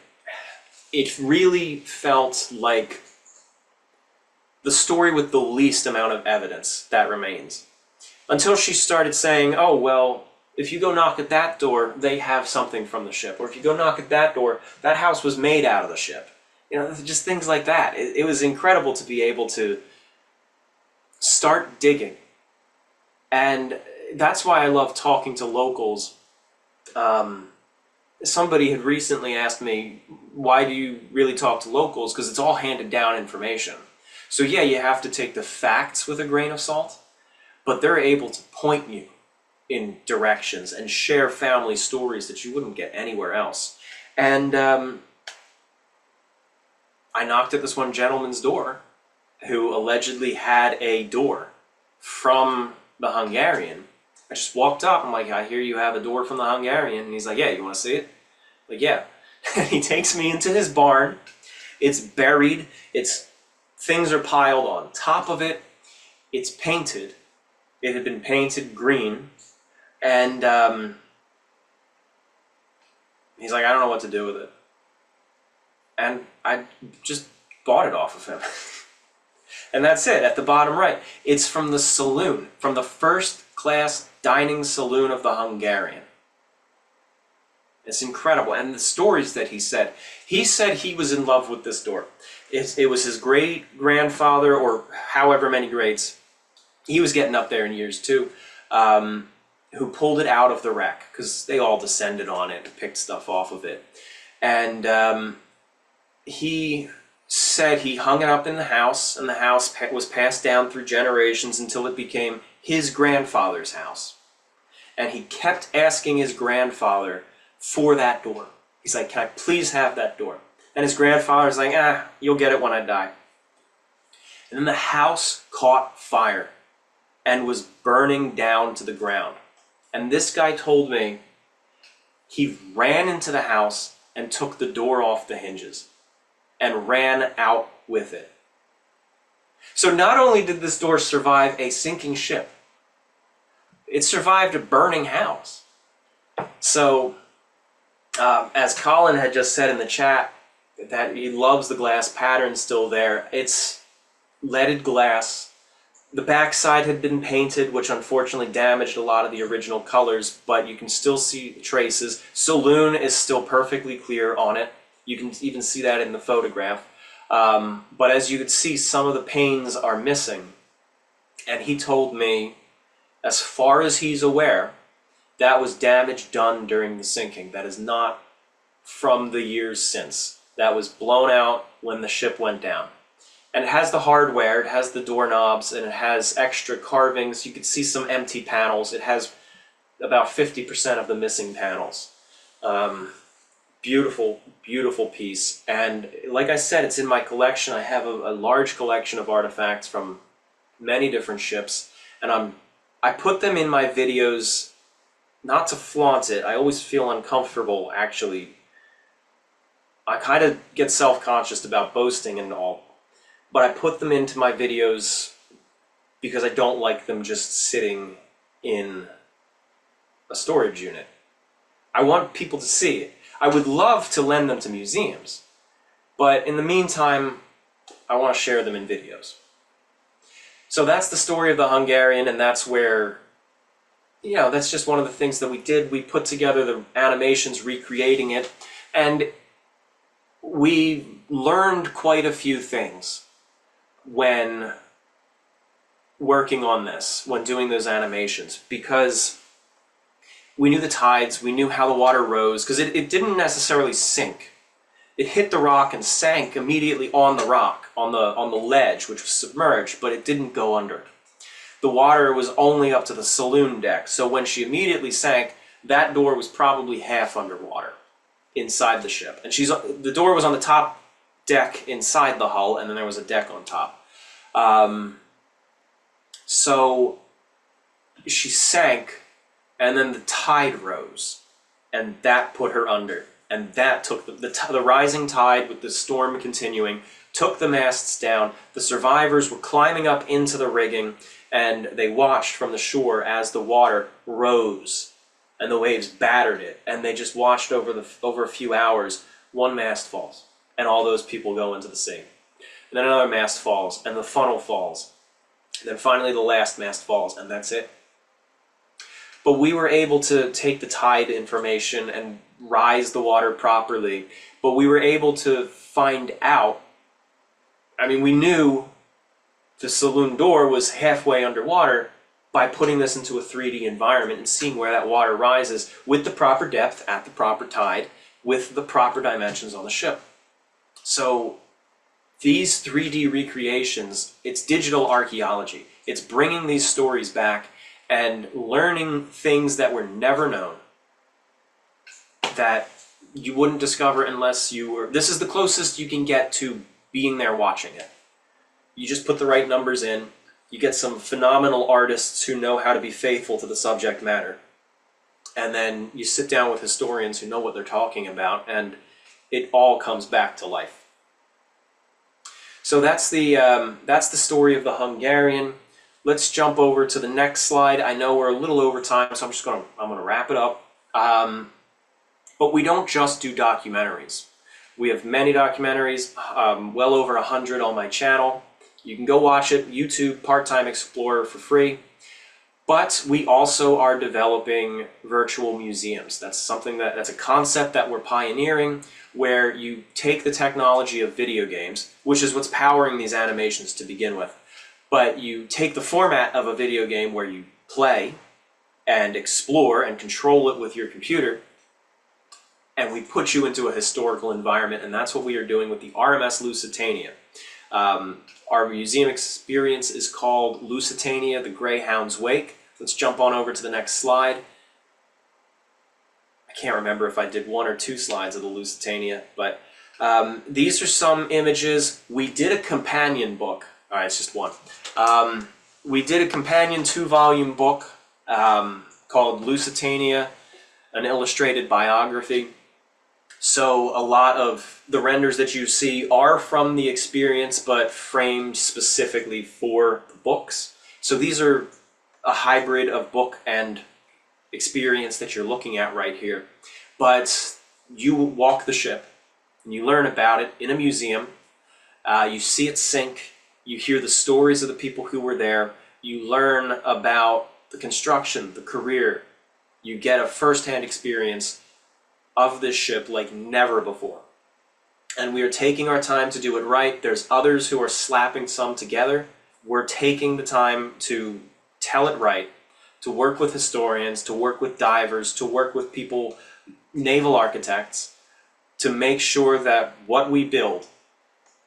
it really felt like the story with the least amount of evidence that remains. Until she started saying, oh, well, if you go knock at that door, they have something from the ship. Or if you go knock at that door, that house was made out of the ship. You know, just things like that. It was incredible to be able to start digging. And that's why I love talking to locals. Somebody had recently asked me, why do you really talk to locals? Because it's all handed down information. So yeah, you have to take the facts with a grain of salt, but they're able to point you in directions and share family stories that you wouldn't get anywhere else. And I knocked at this one gentleman's door who allegedly had a door from the Hungarian. I just walked up. I'm like, I hear you have a door from the Hungarian. And he's like, yeah, you want to see it? I'm like, yeah. And he takes me into his barn. It's buried. Things are piled on top of it. It's painted. It had been painted green. And he's like, I don't know what to do with it. And I just bought it off of him. And that's it, at the bottom right. It's from the saloon, from the first-class dining saloon of the Hungarian. It's incredible. And the stories that he said he was in love with this door. It was his great-grandfather, or however many greats, he was getting up there in years too, who pulled it out of the wreck, because they all descended on it and picked stuff off of it. And he said he hung it up in the house, and the house was passed down through generations until it became his grandfather's house. And he kept asking his grandfather for that door. He's like, can I please have that door? And his grandfather's like, you'll get it when I die. And then the house caught fire and was burning down to the ground. And this guy told me he ran into the house and took the door off the hinges and ran out with it. So not only did this door survive a sinking ship, it survived a burning house. So, as Colin had just said in the chat, that he loves the glass pattern still there. It's leaded glass. The backside had been painted, which unfortunately damaged a lot of the original colors, but you can still see traces. Saloon is still perfectly clear on it. You can even see that in the photograph. But as you can see, some of the panes are missing. And he told me, as far as he's aware, that was damage done during the sinking. That is not from the years since. That was blown out when the ship went down. And it has the hardware, it has the doorknobs, and it has extra carvings. You can see some empty panels. It has about 50% of the missing panels. Beautiful, beautiful piece. And like I said, it's in my collection. I have a large collection of artifacts from many different ships. And I put them in my videos not to flaunt it. I always feel uncomfortable, actually. I kind of get self-conscious about boasting and all. But I put them into my videos because I don't like them just sitting in a storage unit. I want people to see it. I would love to lend them to museums, but in the meantime, I want to share them in videos. So that's the story of the Hungarian, and that's where, that's just one of the things that we did. We put together the animations recreating it, and we learned quite a few things when working on this, when doing those animations, because we knew the tides, we knew how the water rose, because it didn't necessarily sink. It hit the rock and sank immediately on the rock, on the ledge, which was submerged, but it didn't go under. The water was only up to the saloon deck, so when she immediately sank, that door was probably half underwater inside the ship. And the door was on the top deck inside the hull, and then there was a deck on top. So she sank, and then the tide rose, and that put her under. And that took the rising tide with the storm continuing, took the masts down. The survivors were climbing up into the rigging, and they watched from the shore as the water rose and the waves battered it. And they just watched over a few hours. One mast falls, and all those people go into the sea. And then another mast falls, and the funnel falls. And then finally the last mast falls, and that's it. But we were able to take the tide information and rise the water properly. But we were able to find out, we knew the saloon door was halfway underwater by putting this into a 3D environment and seeing where that water rises with the proper depth at the proper tide, with the proper dimensions on the ship. So these 3D recreations, it's digital archaeology. It's bringing these stories back and learning things that were never known, that you wouldn't discover unless you were... This is the closest you can get to being there watching it. You just put the right numbers in, you get some phenomenal artists who know how to be faithful to the subject matter, and then you sit down with historians who know what they're talking about, and it all comes back to life. So that's the story of the Hungarian. Let's jump over to the next slide. I know we're a little over time, so I'm gonna wrap it up. But we don't just do documentaries. We have many documentaries, well over 100 on my channel. You can go watch it, YouTube, Part-Time Explorer for free. But we also are developing virtual museums. That's a concept that we're pioneering, where you take the technology of video games, which is what's powering these animations to begin with, but you take the format of a video game where you play and explore and control it with your computer, and we put you into a historical environment, and that's what we are doing with the RMS Lusitania. Our museum experience is called Lusitania, the Greyhound's Wake. Let's jump on over to the next slide. I can't remember if I did 1 or 2 slides of the Lusitania, but these are some images. We did a companion book. All right, it's just one. We did a companion 2-volume book called Lusitania, an illustrated biography. So a lot of the renders that you see are from the experience, but framed specifically for the books. So these are a hybrid of book and experience that you're looking at right here. But you walk the ship, and you learn about it in a museum. You see it sink. You hear the stories of the people who were there. You learn about the construction, the career. You get a first-hand experience of this ship like never before. And we are taking our time to do it right. There's others who are slapping some together. We're taking the time to tell it right, to work with historians, to work with divers, to work with people, naval architects, to make sure that what we build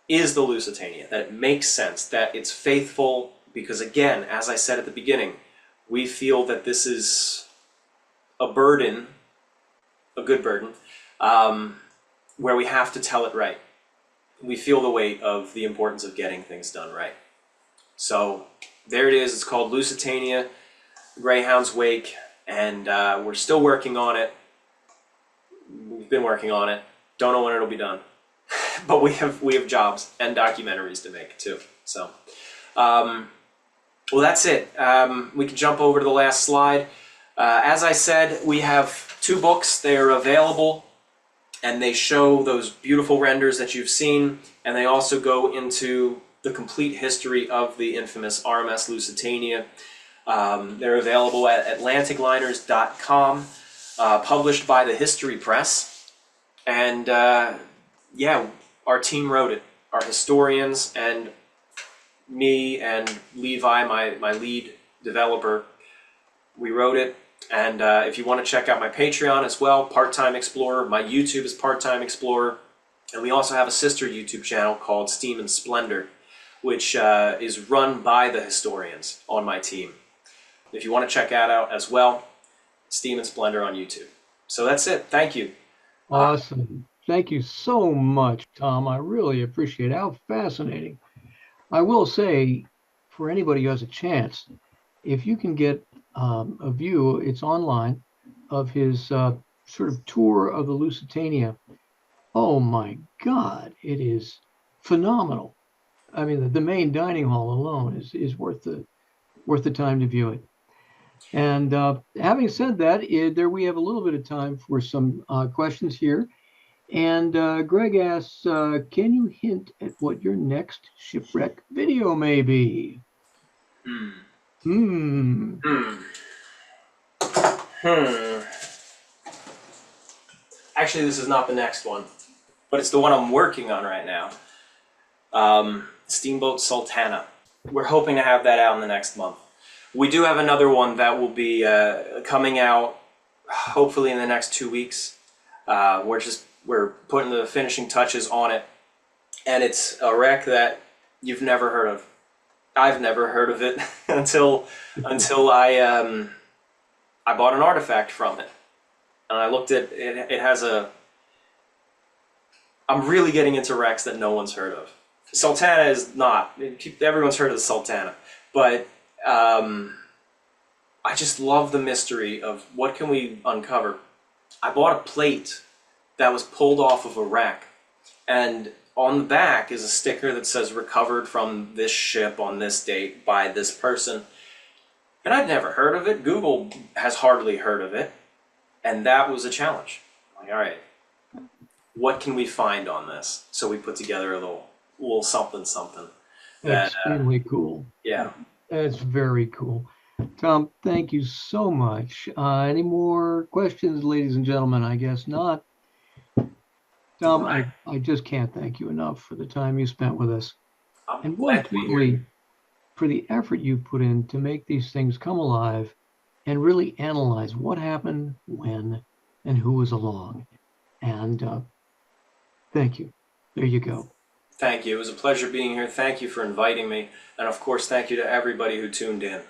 is the Lusitania, that it makes sense, that it's faithful, because again, as I said at the beginning, we feel that this is a burden, a good burden, where we have to tell it right. We feel the weight of the importance of getting things done right. So there it is. It's called Lusitania, Greyhound's Wake, and we're still working on it. We've been working on it. Don't know when it'll be done, but we have jobs and documentaries to make too. So, well, that's it. We can jump over to the last slide. As I said, we have 2 books. They are available, and they show those beautiful renders that you've seen, and they also go into the complete history of the infamous RMS Lusitania. They're available at atlanticliners.com, published by the History Press. And yeah, our team wrote it. Our historians and me and Levi, my lead developer, we wrote it. And if you want to check out my Patreon as well, Part-Time Explorer, my YouTube is Part-Time Explorer, and we also have a sister YouTube channel called Steam and Splendor, which is run by the historians on my team. If you want to check that out as well, Steam and Splendor on YouTube. So that's it. Thank you. Awesome. Thank you so much, Tom. I really appreciate it. How fascinating. I will say, for anybody who has a chance, if you can get a view, it's online, of his sort of tour of the Lusitania. Oh my God, it is phenomenal. I mean, the main dining hall alone is worth the time to view it. And having said that, there we have a little bit of time for some questions here. And Greg asks, can you hint at what your next shipwreck video may be? Actually, this is not the next one, but it's the one I'm working on right now. Steamboat Sultana. We're hoping to have that out in the next month. We do have another one that will be coming out hopefully in the next 2 weeks. We're putting the finishing touches on it, and it's a wreck that you've never heard of. I've never heard of it until I bought an artifact from it, and I looked at it. It has a. I'm really getting into wrecks that no one's heard of. Sultana is not. Everyone's heard of the Sultana, but I just love the mystery of what can we uncover. I bought a plate that was pulled off of a wreck, and on the back is a sticker that says recovered from this ship on this date by this person. And I'd never heard of it. Google has hardly heard of it. And that was a challenge. Like, all right, what can we find on this? So we put together a little something. That's extremely cool. Yeah. That's very cool. Tom, thank you so much. Any more questions, ladies and gentlemen? I guess not. Tom, I just can't thank you enough for the time you spent with us. And more importantly, for the effort you put in to make these things come alive and really analyze what happened, when, and who was along. And thank you. There you go. Thank you. It was a pleasure being here. Thank you for inviting me. And of course, thank you to everybody who tuned in.